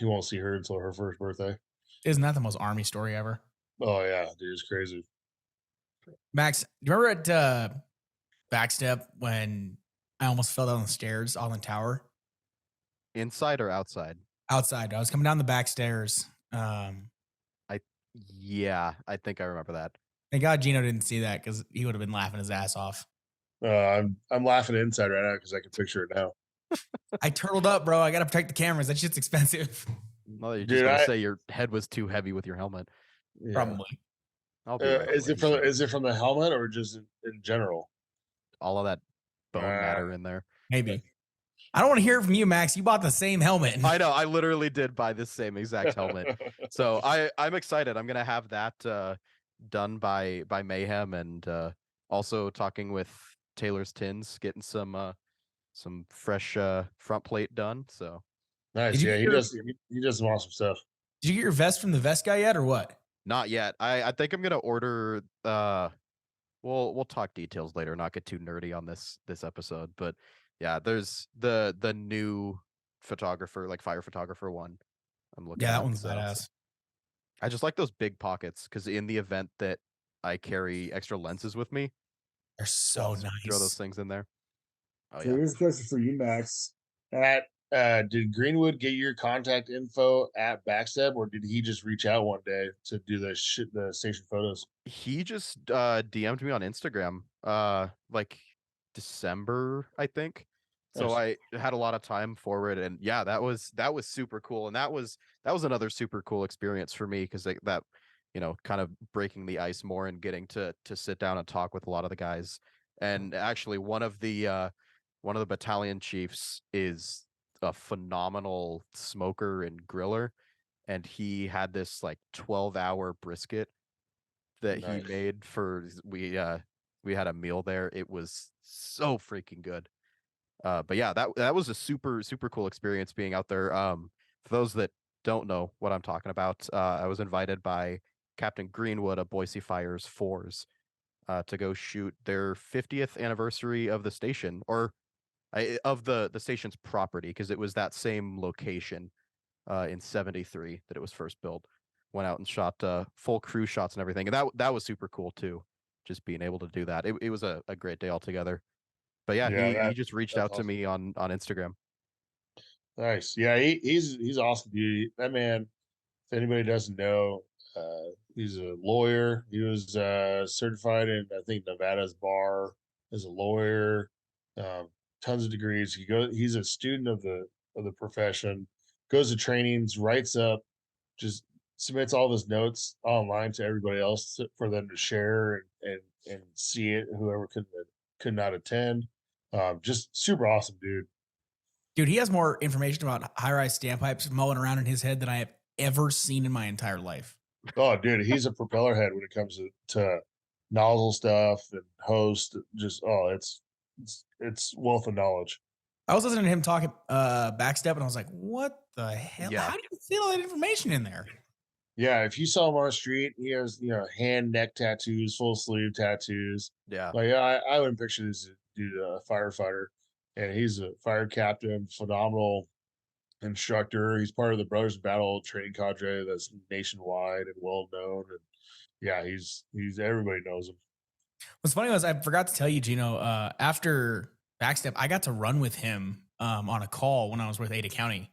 won't see her until her first birthday. Isn't that the most Army story ever? Oh yeah, dude, it's crazy. Max, do you remember at Backstep when I almost fell down the stairs on the tower? Inside or outside? Outside. I was coming down the back stairs. Yeah, I think I remember that. Thank God Gino didn't see that because he would have been laughing his ass off. I'm laughing inside right now because I can picture it now. I turtled up, bro. I gotta protect the cameras. That shit's expensive. Well, you're just Dude, gonna say your head was too heavy with your helmet. yeah. Probably. I'll be right. Is it from the helmet or just in general? All of that bone matter in there? Maybe. I don't want to hear it from you, Max. You bought the same helmet. I know. I literally did buy the same exact helmet. So I'm excited. I'm gonna have that done by Mayhem, and also talking with Taylor's Tins, getting some fresh front plate done. So Nice. Yeah, he does some awesome stuff. Did you get your vest from the vest guy yet, or what? not yet. I think I'm gonna order. We'll talk details later. Not get too nerdy on this episode, but yeah, there's the new photographer, like fire photographer one. I'm looking. Yeah, that at, one's so badass. I just like those big pockets because in the event that I carry extra lenses with me, They're so throw those nice. things in there. Oh So yeah. here's a question for you, Max. Did Greenwood get your contact info at Backstep, or did he just reach out one day to do the station photos? He just DM'd me on Instagram, like December, I think. So Nice. I had a lot of time for it, and yeah, that was super cool, and that was another super cool experience for me because that kind of breaking the ice more and getting to sit down and talk with a lot of the guys. And actually, one of the battalion chiefs is a phenomenal smoker and griller, and he had this like 12-hour brisket that he Nice. made for we had a meal there. It was so freaking good. But yeah, that was a super cool experience being out there. For those that don't know what I'm talking about, I was invited by Captain Greenwood of Boise Fire's Fours to go shoot their 50th anniversary of the station, or of the station's property, because it was that same location in '73 that it was first built. Went out and shot full crew shots and everything, and that was super cool too. Just being able to do that, it was a great day altogether. But yeah, he just reached out to me on Instagram. Nice. Yeah, he's awesome, dude. That man, if anybody doesn't know, he's a lawyer. He was certified in, I think, Nevada's bar as a lawyer. Tons of degrees. He's a student of the profession. Goes to trainings, writes up, just submits all his notes online to everybody else for them to share and see it. Whoever could not attend. Just super awesome, dude. Dude, he has more information about high-rise standpipes mowing around in his head than I have ever seen in my entire life. Oh, dude, he's a propeller head when it comes to nozzle stuff and host. Just it's wealth of knowledge. I was listening to him talking backstep, and I was like, "What the hell? Yeah. How do you fit all that information in there?" Yeah, if you saw him on the street, he has hand, neck tattoos, full sleeve tattoos. Yeah. Like I wouldn't picture this dude a firefighter, and he's a fire captain, phenomenal instructor. He's part of the Brothers Battle training cadre that's nationwide and well known. And yeah, he's everybody knows him. What's funny was I forgot to tell you, Gino. After backstep, I got to run with him on a call when I was with Ada County.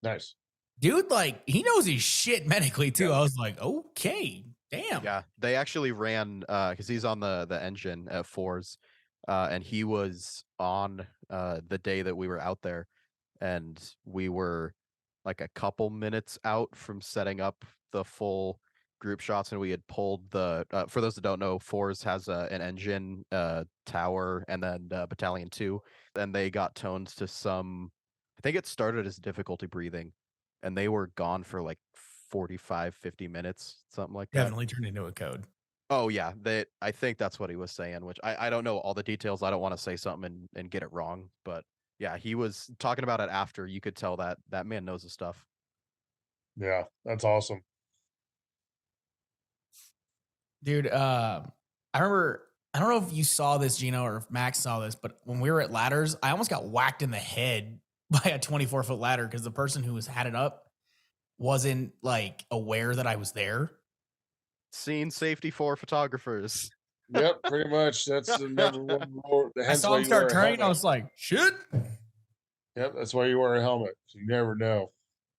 Nice. Dude, like he knows his shit medically too. Yeah. I was like, okay, damn. Yeah, they actually ran because he's on the engine at Fours, and he was on the day that we were out there, and we were like a couple minutes out from setting up the full group shots, and we had pulled the for those that don't know, Fours has an engine tower, and then Battalion 2, and they got toned to some, I think it started as difficulty breathing, and they were gone for like 45-50 minutes, something like that. Definitely turned into a code. Oh yeah, I think that's what he was saying, which I don't know all the details. I don't want to say something and get it wrong, but yeah, he was talking about it after. You could tell that man knows his stuff. Yeah, that's awesome. Dude, I remember, I don't know if you saw this, Gino, or if Max saw this, but when we were at ladders, I almost got whacked in the head by a 24-foot ladder because the person who had it up wasn't like aware that I was there. Scene safety for photographers. Yep, pretty much. That's the number one rule. I saw him start turning. I was like, shit. Yep, that's why you wear a helmet. You never know.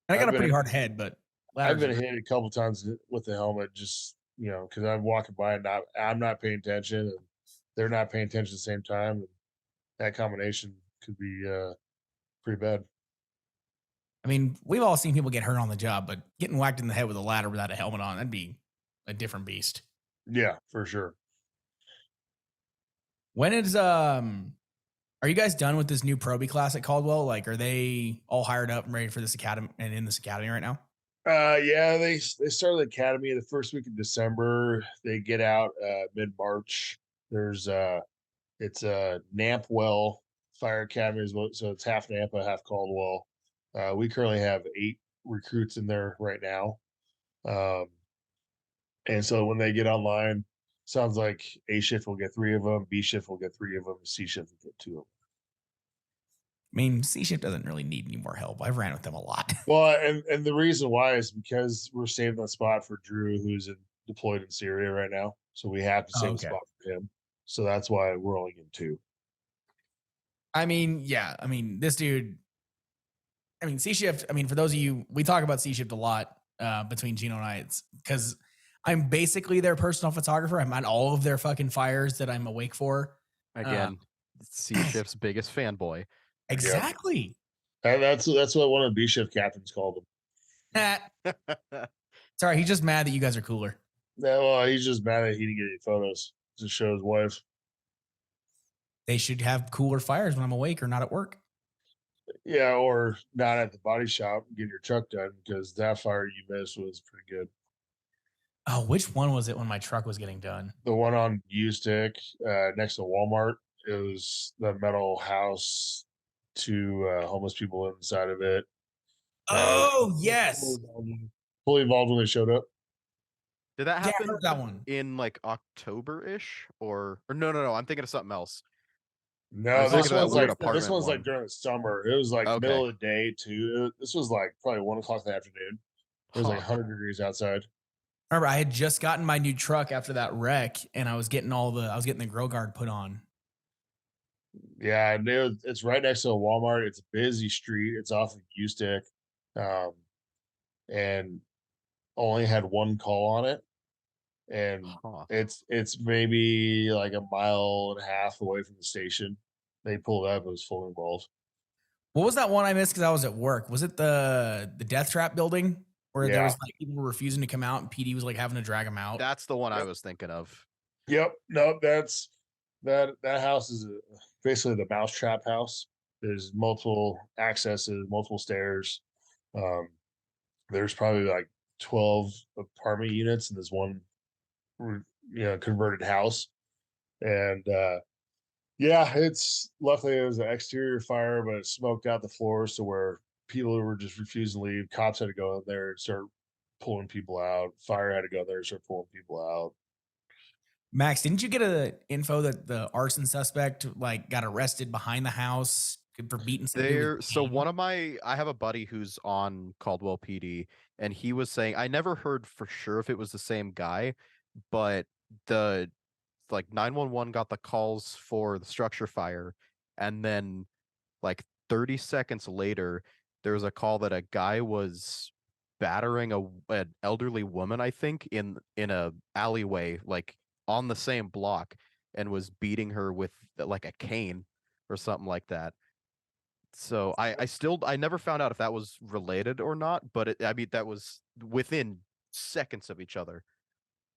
And I got a pretty hard head, but I've been hit a couple times with the helmet, just because I'm walking by and I'm not paying attention, and they're not paying attention at the same time. And that combination could be pretty bad. I mean, we've all seen people get hurt on the job, but getting whacked in the head with a ladder without a helmet on, that'd be a different beast. Yeah, for sure. When is are you guys done with this new Proby class at Caldwell? Like, are they all hired up and ready for this academy and in this academy right now? Yeah, they started the academy the first week of December. They get out mid-March. There's it's a Nampwell Fire Academy as well, so it's half Nampa, half Caldwell. We currently have 8 recruits in there right now. And so when they get online, sounds like A shift will get 3 of them, B shift will get 3 of them, C shift will get 2 of them. I mean, C shift doesn't really need any more help. I've ran with them a lot. Well, and the reason why is because we're saving the spot for Drew, who's deployed in Syria right now. So we have to save the spot for him. So that's why we're only getting 2. I mean, yeah. I mean, this dude. I mean, C shift. I mean, for those of you, we talk about C shift a lot between Gino and I. It's because I'm basically their personal photographer. I'm at all of their fucking fires that I'm awake for. Again, C shift's biggest fanboy. Exactly. Yep. That's what one of the B shift captains called him. Sorry, he's just mad that you guys are cooler. Yeah, well, he's just mad that he didn't get any photos to show his wife. They should have cooler fires when I'm awake or not at work. Yeah, or not at the body shop getting your truck done, because that fire you missed was pretty good. Oh, which one was it when my truck was getting done? The one on U-Stick next to Walmart. It was the metal house, 2 homeless people inside of it. Oh, yes. Fully involved when they showed up. Did that happen that one in like October-ish or no? I'm thinking of something else. No, this one's like during the summer. It was like middle of the day too. This was like probably 1:00 in the afternoon. It was like 100 degrees outside. Remember, I had just gotten my new truck after that wreck, and I was getting the grill guard put on. Yeah, and it's right next to a Walmart. It's a busy street. It's off of U-Stick, and only had 1 call on it, and it's maybe like 1.5 miles away from the station. They pulled up. It was fully involved. What was that one I missed because I was at work? Was it the Death Trap building where there was like people were refusing to come out and PD was like having to drag them out? That's the one I was thinking of. Yep. No, that's that house is basically the mousetrap house. There's multiple accesses, multiple stairs. There's probably like 12 apartment units in this one, converted house. And it's luckily it was an exterior fire, but it smoked out the floors to where people were just refusing to leave. Cops had to go in there and start pulling people out. Fire had to go there and start pulling people out. Max, didn't you get an info that the arson suspect like got arrested behind the house for beating somebody? So I have a buddy who's on Caldwell PD, and he was saying, I never heard for sure if it was the same guy, but the 911 got the calls for the structure fire, and then like 30 seconds later, there was a call that a guy was battering an elderly woman, I think, in a alleyway, like on the same block, and was beating her with like a cane or something like that. So I never found out if that was related or not, but that was within seconds of each other.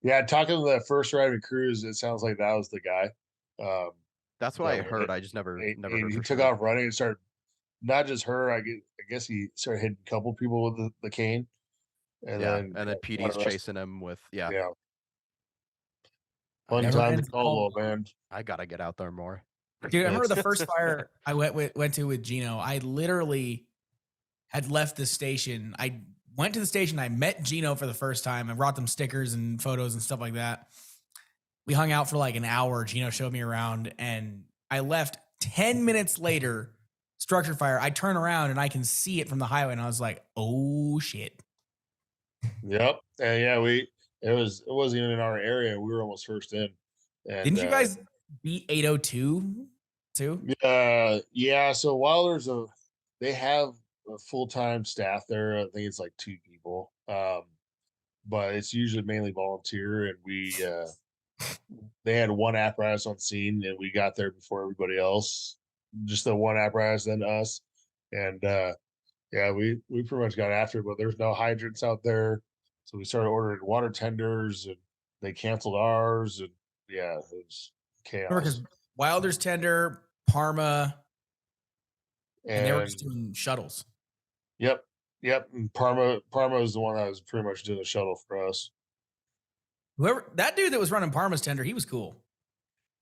Yeah, talking to the first Ryder Cruise, it sounds like that was the guy. That's what I heard. I just never heard. He took off running and started, not just her. I guess he started hitting a couple people with the cane, and then PD's chasing him with Fun time to Caldwell, man. I gotta get out there more. Dude, I remember the first fire I went to with Gino. I literally had left the station. I went to the station. I met Gino for the first time. I brought them stickers and photos and stuff like that. We hung out for like an hour. Gino showed me around, and I left 10 minutes later. Structure fire. I turn around and I can see it from the highway, and I was like, "Oh shit!" Yep, and yeah, it wasn't even in our area. We were almost first in. And, didn't you guys beat 802 too? Yeah. So while they have a full-time staff there. I think it's like 2 people, but it's usually mainly volunteer. And they had 1 apparatus on scene, and we got there before everybody else. Just the 1 apparatus, then us, and Yeah, we pretty much got after it, but there's no hydrants out there. So we started ordering water tenders and they canceled ours, and yeah, it was Because chaos. Wilder's tender, Parma, and they were just And doing shuttles. yep, yep. And Parma is the one that was pretty much doing the shuttle for us. Whoever that dude that was running Parma's tender, he was cool.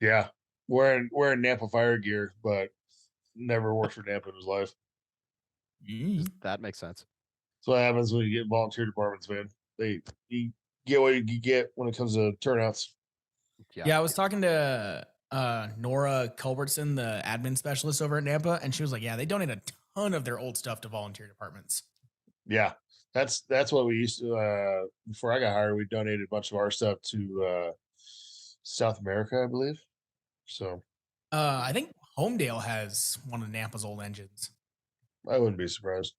Yeah. Wearing Nampa fire gear, but never worked for Nampa in his life. That makes sense. That's what happens when you get volunteer departments, man. You get what you get when it comes to turnouts. Yeah, I was talking to Nora Culbertson, the admin specialist over at Nampa, and she was like, "Yeah, they donate a ton of their old stuff to volunteer departments." Yeah, that's what we used to. Before I got hired, we donated a bunch of our stuff to South America, I believe. So I think Homedale has one of Nampa's old engines. I wouldn't be surprised.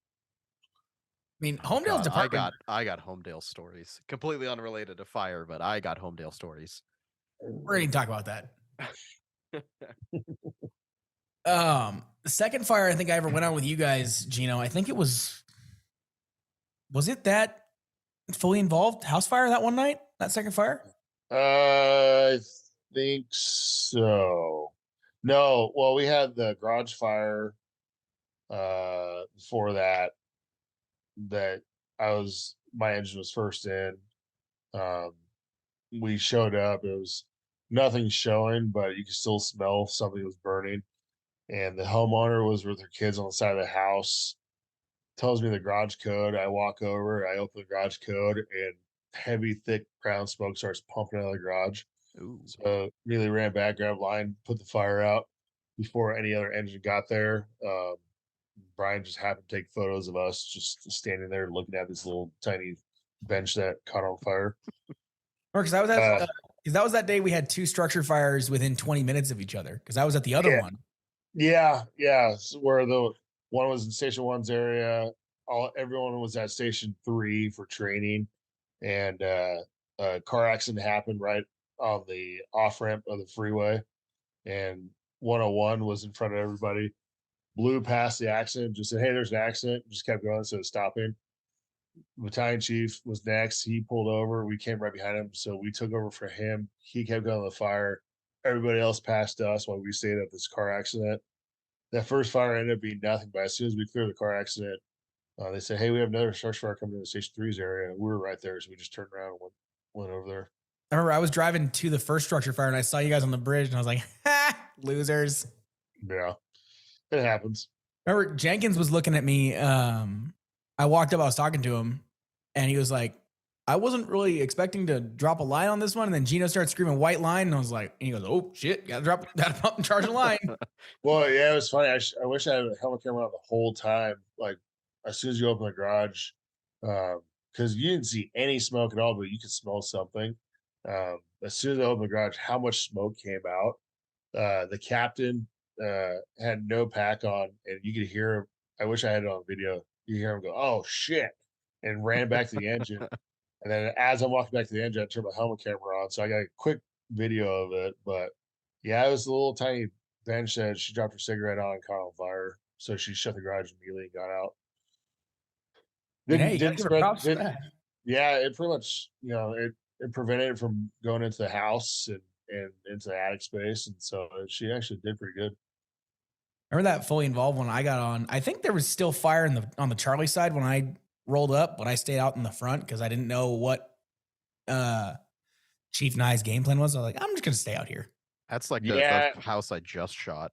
I mean, Homedale's department. I got Homedale stories. Completely unrelated to fire, but I got Homedale stories. We're going to talk about that. The second fire I think I ever went on with you guys, Gino, I think it was it that fully involved house fire that one night? That second fire? I think so. No, well, we had the garage fire before that my engine was first in. Um we showed up, it was nothing showing, but you could still smell something was burning. And the homeowner was with her kids on the side of the house, tells me the garage code. I walk over, I open the garage code, and heavy, thick brown smoke starts pumping out of the garage. Ooh. So immediately ran back, grabbed line, put the fire out before any other engine got there. Brian just happened to take photos of us just standing there looking at this little tiny bench that caught on fire. Or because that was that day we had two structure fires within 20 minutes of each other. Because I was at the other one. Yeah. So where the one was in Station 1's area, everyone was at Station 3 for training, and a car accident happened right on the off ramp of the freeway, and 101 was in front of everybody. Blew past the accident, just said, "Hey, there's an accident." Just kept going instead of stopping. Battalion chief was next. He pulled over. We came right behind him, so we took over for him. He kept going the fire. Everybody else passed us while we stayed at this car accident. That first fire ended up being nothing, but as soon as we cleared the car accident, they said, "Hey, we have another structure fire coming to Station 3's area." We were right there, so we just turned around and went over there. I remember I was driving to the first structure fire and I saw you guys on the bridge and I was like, "Ha, losers." Yeah, it happens. Remember Jenkins was looking at me. I walked up, I was talking to him, and he was like, "I wasn't really expecting to drop a line on this one." And then Gino started screaming "white line," and I was like, and he goes, "Oh shit, gotta pump and charge a line." Well, yeah, it was funny. I wish I had a helmet camera on the whole time. Like as soon as you open the garage, because you didn't see any smoke at all, but you could smell something. As soon as I opened the garage, how much smoke came out. The captain had no pack on, and you could hear him. I wish I had it on video. You hear him go, "Oh shit," and ran back to the engine. And then as I'm walking back to the engine, I turned my helmet camera on, so I got a quick video of it. But yeah, it was a little tiny bench that she dropped her cigarette on and caught on fire. So she shut the garage immediately and got out. And hey, you gotta Didn't give her spread. props for that. Yeah, it pretty much it prevented it from going into the house and into the attic space, and so she actually did pretty good. Remember that fully involved when I got on? I think there was still fire on the Charlie side when I rolled up, but I stayed out in the front because I didn't know what Chief Nye's game plan was. I was like, I'm just gonna stay out here. That's like the house I just shot,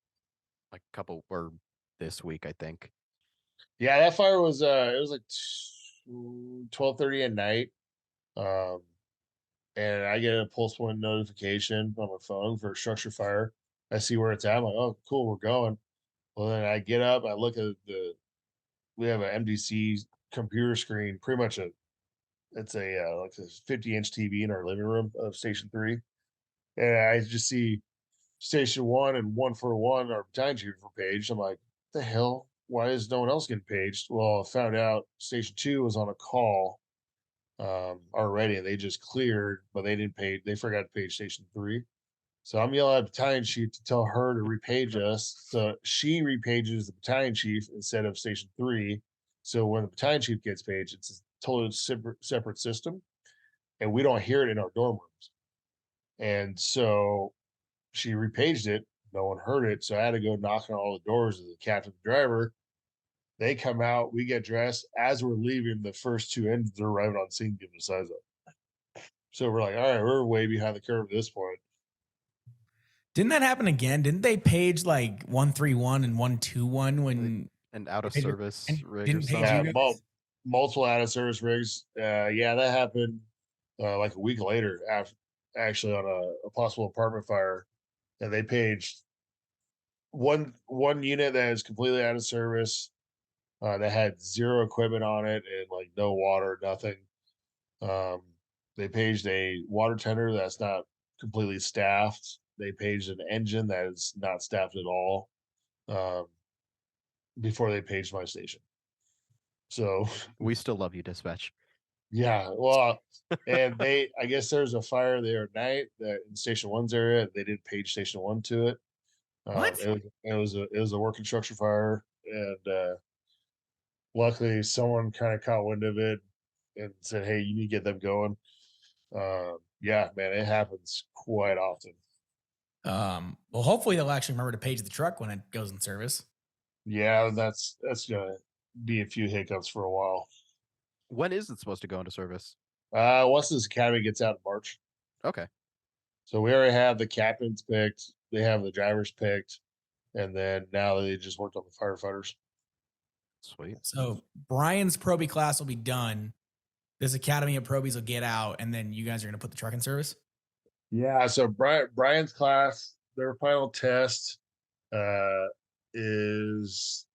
like a couple or this week, I think. Yeah, that fire was it was like 12:30 at night. And I get a pulse point notification on my phone for a structure fire. I see where it's at. I'm like, "Oh, cool, we're going." Well, then I get up, I look at we have an MDC computer screen, pretty much it's a like a 50-inch TV in our living room of Station 3. And I just see Station 1 and 141, our battalion chief for page. I'm like, the hell? Why is no one else getting paged? Well, I found out Station 2 was on a call already, and they just cleared, but they didn't pay. They forgot to page Station 3. So I'm yelling at battalion chief to tell her to repage us. So she repages the battalion chief instead of Station 3. So when the battalion chief gets paged, it's a totally separate system, and we don't hear it in our dorm rooms. And so she repaged it. No one heard it. So I had to go knock on all the doors of the captain and driver. They come out. We get dressed. As we're leaving, the first two engines are arriving on scene, giving us size up. So we're like, all right, we're way behind the curve at this point. Didn't that happen again? Didn't they page like 131 and 121 when an out of service rig didn't or page something? you guys? Multiple out of service rigs. Yeah, that happened like a week later after actually on a possible apartment fire, and they paged one unit that is completely out of service, that had zero equipment on it and like no water, nothing. They paged a water tender that's not completely staffed. They paged an engine that is not staffed at all, um, before they paged my station. So we still love you, dispatch. Yeah, well, and I guess there's a fire there at night that in Station One's area. They did page Station One to it. What? It was a working structure fire, and luckily someone kind of caught wind of it and said, "Hey, you need to get them going." Yeah, man, it happens quite often. Well, hopefully they'll actually remember to page the truck when it goes in service. Yeah, that's gonna be a few hiccups for a while. When is it supposed to go into service? Once this academy gets out in March. Okay. So we already have the captains picked. They have the drivers picked. And then now they just worked on the firefighters. Sweet. So Brian's Proby class will be done. This Academy of Probies will get out, and then you guys are going to put the truck in service? Yeah. So Brian's class, their final test is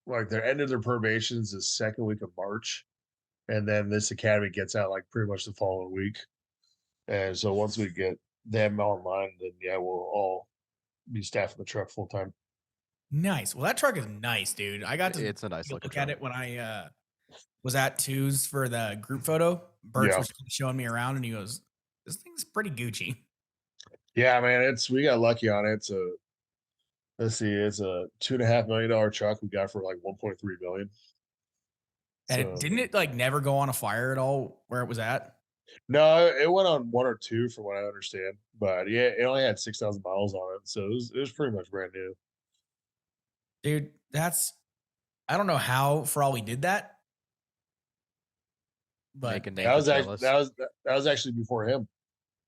like their end of their probations is second week of March. And then this academy gets out like pretty much the following week. And so once we get them online, then yeah, we'll all be staffing the truck full time. Nice. Well, that truck is nice, dude. I got to It's a nice look truck. at it when I was at Twos for the group photo. Birch was showing me around, and he goes, "This thing's pretty Gucci." Yeah, man, we got lucky on it. So let's see, it's a $2.5 million truck we got for like 1.3 million. And didn't it like never go on a fire at all where it was at? No, it went on one or two from what I understand. But yeah, it only had 6,000 miles on it. So it was pretty much brand new. Dude, I don't know how Frawley did that. But that was actually before him.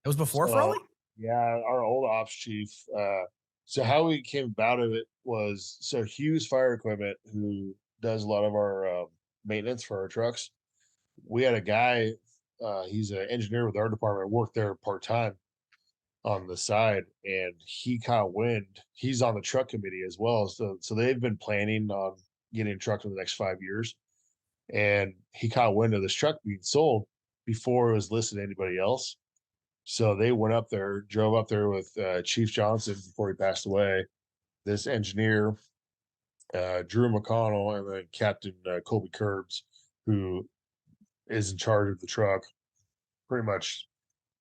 It was before Frawley? Yeah, our old ops chief. So how we came about it was so Hughes Fire Equipment, who does a lot of our maintenance for our trucks. We had a guy, he's an engineer with our department, worked there part-time on the side, and he caught wind. He's on the truck committee as well. So they've been planning on getting a truck for the next 5 years. And he caught wind of this truck being sold before it was listed to anybody else. So they went up there, drove up there with Chief Johnson before he passed away, this engineer, Drew McConnell, and then Captain Colby Curbs, who is in charge of the truck, pretty much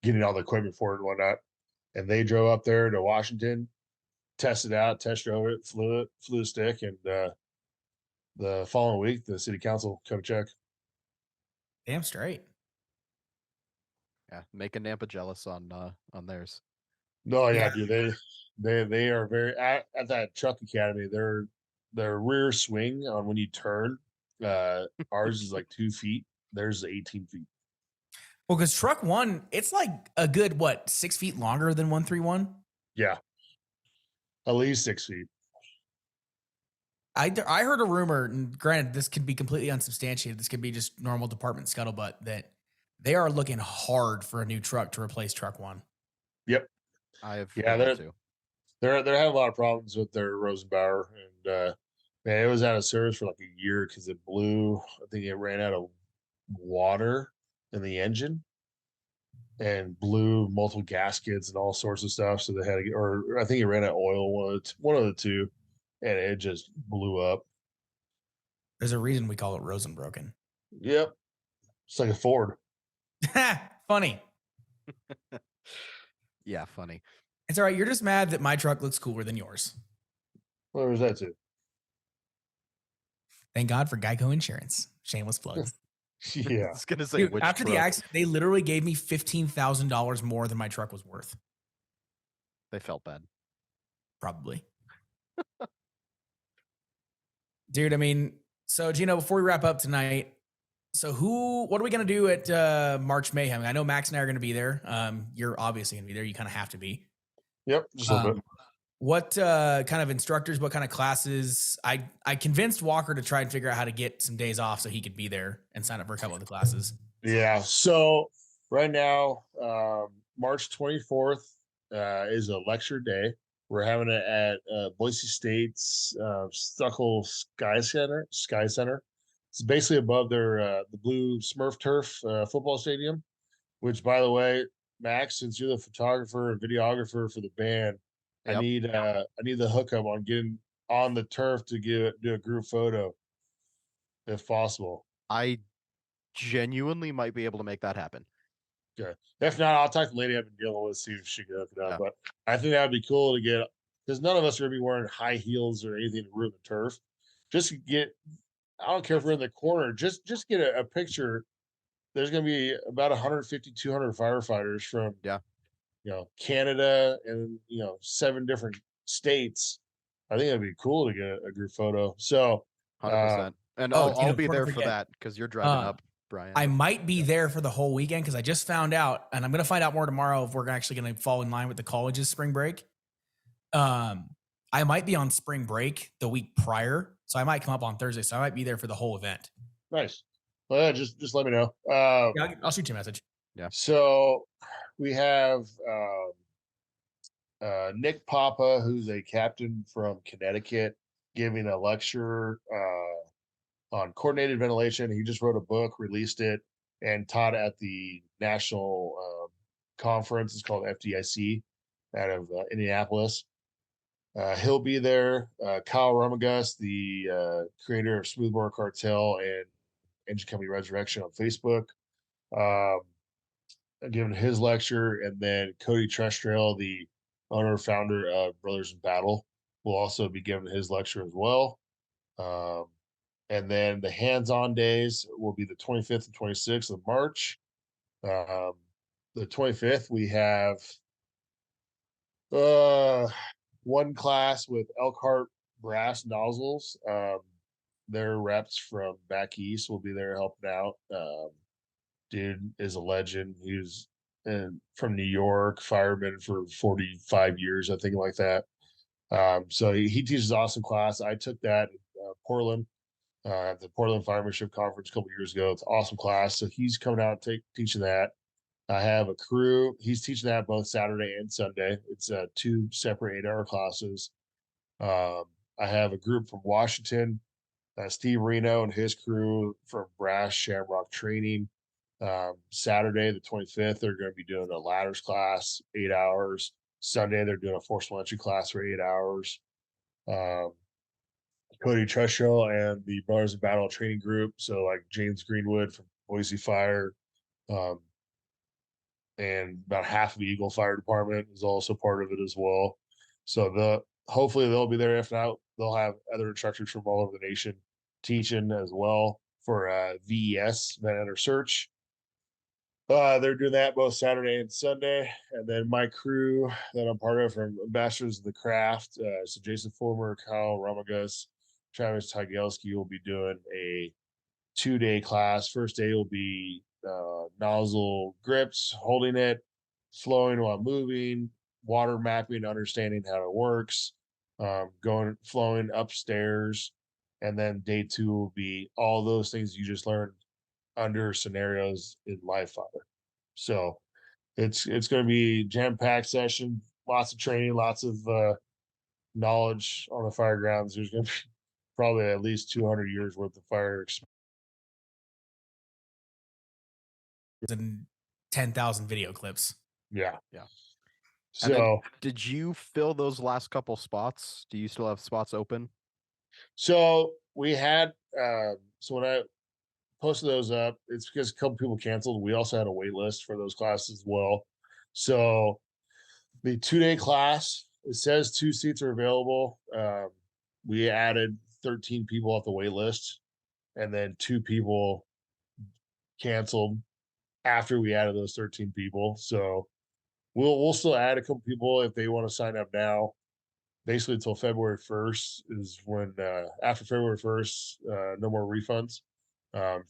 getting all the equipment for it and whatnot. And they drove up there to Washington, tested out, test drove it, flew the stick, and the following week, the city council cut a check. Damn straight. Yeah, making Nampa jealous on theirs. No, yeah, dude, they are very at that truck academy. Their rear swing on when you turn, ours is like 2 feet. Theirs is 18 feet. Well, because truck one, it's like a good 6 feet longer than 131. Yeah, at least 6 feet. I heard a rumor, and granted, this could be completely unsubstantiated. This could be just normal department scuttlebutt, that they are looking hard for a new truck to replace truck one. Yep. They're having a lot of problems with their Rosenbauer, and man, it was out of service for like a year because it blew. I think it ran out of water in the engine and blew multiple gaskets and all sorts of stuff. So they had to or I think it ran out of oil, one of the two, and it just blew up. There's a reason we call it Rosenbroken. Yep. It's like a Ford. Funny. Yeah, funny. It's all right. You're just mad that my truck looks cooler than yours. What was that to? Thank God for Geico Insurance. Shameless plugs. Yeah. I was gonna say, Dude, which after the truck? accident, they literally gave me $15,000 more than my truck was worth. They felt bad. Probably. Dude, I mean, so Gino, before we wrap up tonight, so what are we going to do at March Mayhem? I know Max and I are going to be there. You're obviously going to be there. You kind of have to be. Yep. Just a little bit. What kind of instructors, what kind of classes? I convinced Walker to try and figure out how to get some days off so he could be there and sign up for a couple of the classes. Yeah. So right now, March 24th is a lecture day. We're having it at Boise State's Stuckel Sky Center. It's basically above their the blue Smurf turf football stadium. Which, by the way, Max, since you're the photographer and videographer for the band, Yep. I need the hookup on getting on the turf to do a group photo, if possible. I genuinely might be able to make that happen. Okay. If not, I'll talk to the lady I've been dealing with, see if she can hook it up. Yeah. But I think that would be cool to get, because none of us are going to be wearing high heels or anything to ruin the turf. Just get, I don't care if we're in the corner, just get a picture. There's going to be about 150, 200 firefighters from, Canada and, 7 different states. I think that'd be cool to get a group photo. So, 100%. And Gino, I'll be before I there for forget, that because you're driving up, Brian. I might be there for the whole weekend because I just found out, and I'm going to find out more tomorrow if we're actually going to fall in line with the college's spring break. I might be on spring break the week prior, so I might come up on Thursday. So I might be there for the whole event. Nice. Well, yeah, just let me know. Yeah, I'll shoot you a message. Yeah. So we have Nick Papa, who's a captain from Connecticut, giving a lecture on coordinated ventilation. He just wrote a book, released it, and taught at the national conference. It's called FDIC out of Indianapolis. He'll be there. Kyle Rumagus, the creator of Smoothbore Cartel and Engine Company Resurrection on Facebook, giving his lecture. And then Cody Trestrail, the owner founder of Brothers in Battle, will also be giving his lecture as well. And then the hands-on days will be the 25th and 26th of March. The 25th, we have one class with Elkhart Brass Nozzles. Their reps from back east will be there helping out. Dude is a legend. He was from New York, fireman for 45 years, I think, like that. So he teaches an awesome class. I took that in Portland, at the Portland Firemanship Conference a couple years ago. It's an awesome class. So he's coming out teaching that. I have a crew. He's teaching that both Saturday and Sunday. It's 2 separate 8-hour classes. I have a group from Washington, Steve Reno and his crew from Brass Shamrock Training. Saturday, the 25th, they're going to be doing a ladders class, 8 hours. Sunday, they're doing a forcible entry class for 8 hours. Cody Trestrail and the Brothers in Battle training group. So like James Greenwood from Boise Fire, and about half of the Eagle Fire Department is also part of it as well. So hopefully they'll be there. If not, they'll have other instructors from all over the nation teaching as well for VES, Vent Under Search. They're doing that both Saturday and Sunday. And then my crew that I'm part of from Ambassadors of the Craft, so Jason Fulmer, Kyle Ramagus, Travis Tygelski will be doing a 2-day class. First day will be nozzle grips, holding it, flowing while moving, water mapping, understanding how it works, flowing upstairs. And then day 2 will be all those things you just learned under scenarios in live fire. So it's going to be jam-packed session, lots of training, lots of knowledge on the fire grounds. There's going to be probably at least 200 years worth of fire experience. And 10,000 video clips. Yeah. So did you fill those last couple spots? Do you still have spots open? So we had so when I posted those up, it's because a couple people canceled. We also had a wait list for those classes as well. So the 2-day class, it says 2 seats are available. We added 13 people off the wait list. and then 2 people canceled after we added those 13 people. So we'll still add a couple people if they want to sign up now. Basically, until February 1st is when after February 1st, no more refunds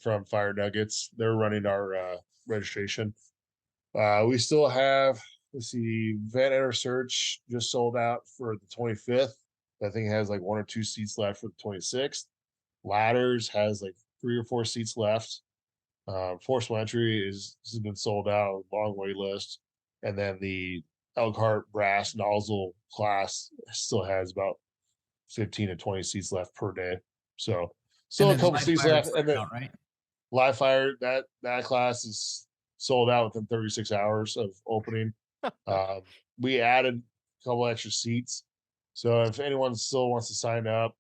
from Fire Nuggets. They're running our registration. We still have, let's see, Van Enter Search just sold out for the 25th. I think it has like 1 or 2 seats left for the 26th. Ladders has like 3 or 4 seats left. Forceful Entry has been sold out, long wait list. And then the Elkhart brass nozzle class still has about 15 to 20 seats left per day. So still a couple seats left. And then right? Live Fire, that class is sold out within 36 hours of opening. We added a couple extra seats. So if anyone still wants to sign up,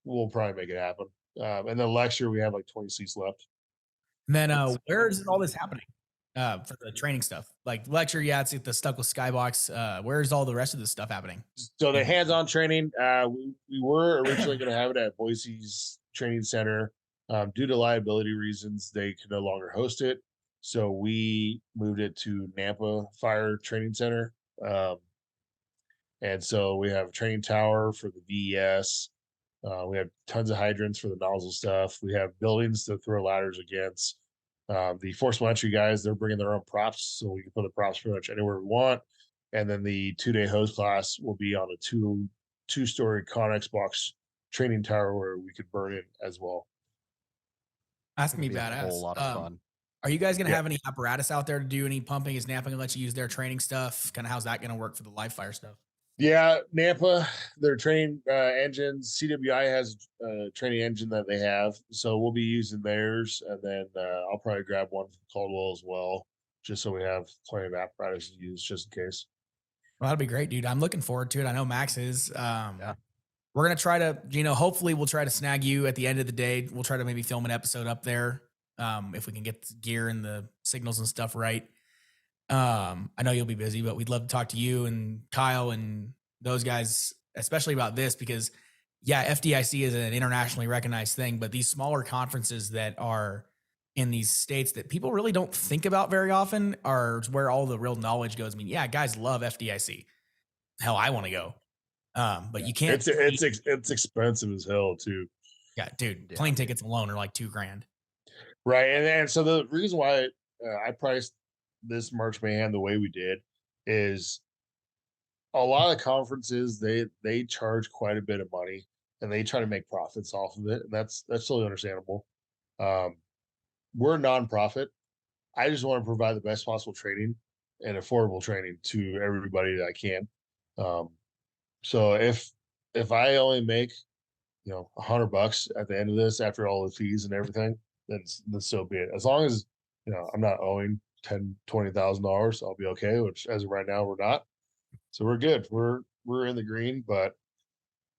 we'll probably make it happen. And then lecture, we have like 20 seats left. And then where is all this happening for the training stuff? Like lecture, yeah, it's at the Stuck with Skybox. Where's all the rest of this stuff happening? So the hands-on training, we were originally going to have it at Boise's training center. Due to liability reasons, they could no longer host it. So we moved it to Nampa Fire Training Center. And so we have a training tower for the VES. We have tons of hydrants for the nozzle stuff. We have buildings to throw ladders against. The forceful entry guys, they're bringing their own props, so we can put the props pretty much anywhere we want. And then the 2-day hose class will be on a two-story Connex box training tower where we could burn it as well. That's gonna be badass. A whole lot of fun. Are you guys gonna have any apparatus out there to do any pumping? Is Nampa gonna let you use their training stuff? Kind of how's that gonna work for the live fire stuff? Yeah, Nampa, their training engines. CWI has a training engine that they have, so we'll be using theirs, and then I'll probably grab one from Caldwell as well, just so we have plenty of apparatus to use, just in case. Well, that'd be great, dude. I'm looking forward to it. I know Max is. Yeah. We're gonna try to, Gino. Hopefully, we'll try to snag you at the end of the day. We'll try to maybe film an episode up there, if we can get the gear and the signals and stuff right. I know you'll be busy, but we'd love to talk to you and Kyle and those guys, especially about this, because yeah, FDIC is an internationally recognized thing, but these smaller conferences that are in these states that people really don't think about very often are where all the real knowledge goes. I mean, yeah, guys love FDIC. Hell, I want to go. But you can't. It's expensive as hell too. Yeah, dude, plane tickets alone are like $2,000. Right, and so the reason why I priced this March Mayhem the way we did is a lot of conferences they charge quite a bit of money and they try to make profits off of it, and that's totally understandable. We're a nonprofit. I just want to provide the best possible training and affordable training to everybody that I can. So if I only make $100 at the end of this after all the fees and everything, then so be it. As long as I'm not owing $10,000-$20,000, I'll be okay. Which as of right now we're not, so we're good. We're in the green, but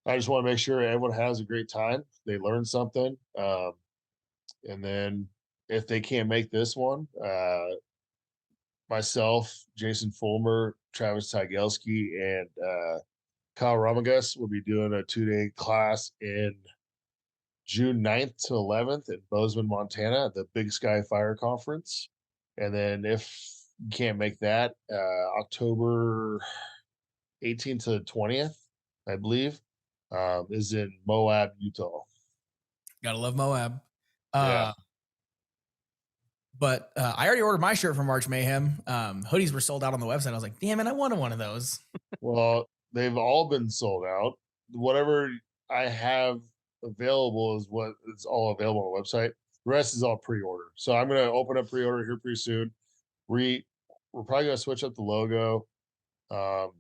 I just want to make sure everyone has a great time. They learn something, and then if they can't make this one, myself, Jason Fulmer, Travis Tygelski, and Kyle Ramagus will be doing a 2-day class in June 9th to 11th in Bozeman, Montana at the Big Sky Fire Conference. And then if you can't make that, October 18th to 20th, I believe, is in Moab, Utah. Gotta love Moab. Yeah. But I already ordered my shirt from March Mayhem. Hoodies were sold out on the website. I was like, damn it, I wanted one of those. Well, they've all been sold out. Whatever I have available is what it's all available on the website. The rest is all pre-order. So I'm going to open up pre-order here pretty soon. We're probably going to switch up the logo. On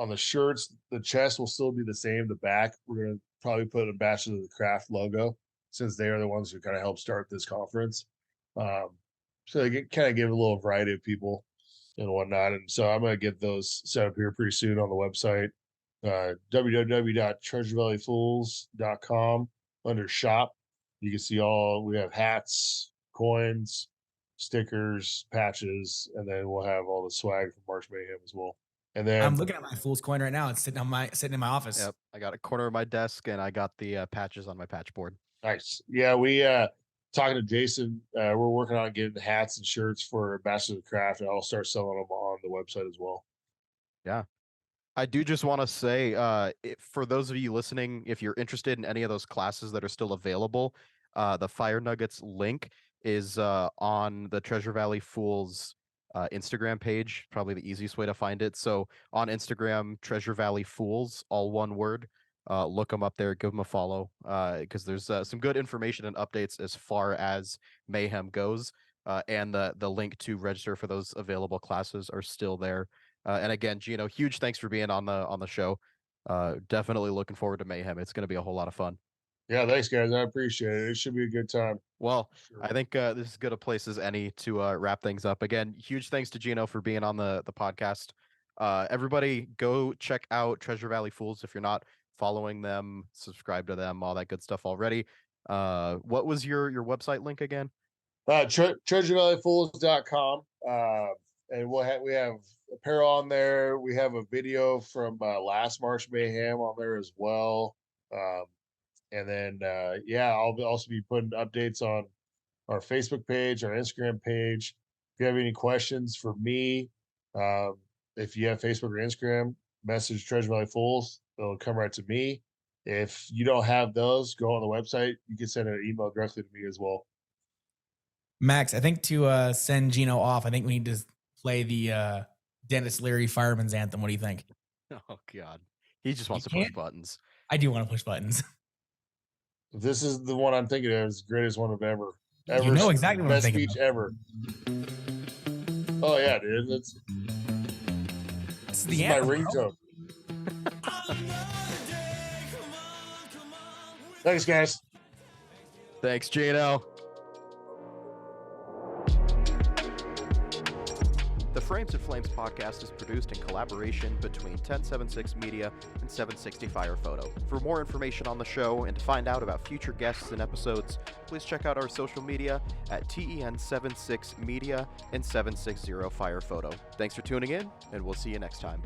the shirts, the chest will still be the same. The back, we're going to probably put a Bachelor of the Craft logo, since they are the ones who kind of helped start this conference. So they kind of give a little variety of people and whatnot. And so I'm going to get those set up here pretty soon on the website, www.treasurevalleyfools.com. Under shop, you can see we have hats, coins, stickers, patches, and then we'll have all the swag from March Mayhem as well. And then I'm looking at my Fool's coin right now. It's sitting in my office. Yep, I got a corner of my desk, and I got the patches on my patch board. Nice. Yeah, we talking to Jason. We're working on getting hats and shirts for Ambassador of the Craft, and I'll start selling them on the website as well. Yeah. I do just want to say, for those of you listening, if you're interested in any of those classes that are still available, the Fire Nuggets link is on the Treasure Valley Fools Instagram page, probably the easiest way to find it. So on Instagram, Treasure Valley Fools, all one word. Look them up there, give them a follow, because there's some good information and updates as far as Mayhem goes, and the link to register for those available classes are still there. And again, Gino, huge thanks for being on the show. Definitely looking forward to Mayhem. It's going to be a whole lot of fun. Yeah, thanks, guys. I appreciate it. It should be a good time. Well, Sure. I think this is as good a place as any to wrap things up. Again, huge thanks to Gino for being on the podcast. Everybody, go check out Treasure Valley Fools if you're not following them. Subscribe to them, all that good stuff already. What was your website link again? TreasureValleyFools.com. And we have apparel on there. We have a video from last March Mayhem on there as well. And then I'll also be putting updates on our Facebook page, our Instagram page. If you have any questions for me, if you have Facebook or Instagram, message Treasure Valley Fools. It'll come right to me. If you don't have those, go on the website. You can send an email directly to me as well. Max, I think to send Gino off, I think we need to play the Dennis Leary Fireman's Anthem. What do you think? Oh, God. He just wants to push buttons. I do want to push buttons. This is the one I'm thinking of. It's the greatest one of ever. You know exactly what I'm best thinking speech of. ever. Oh yeah, dude. This is the my anthem, ringtone. Thanks, guys. Thanks, Gino. The Frames and Flames podcast is produced in collaboration between 1076 Media and 760 Fire Photo. For more information on the show and to find out about future guests and episodes, please check out our social media at TEN76 Media and 760 Fire Photo. Thanks for tuning in, and we'll see you next time.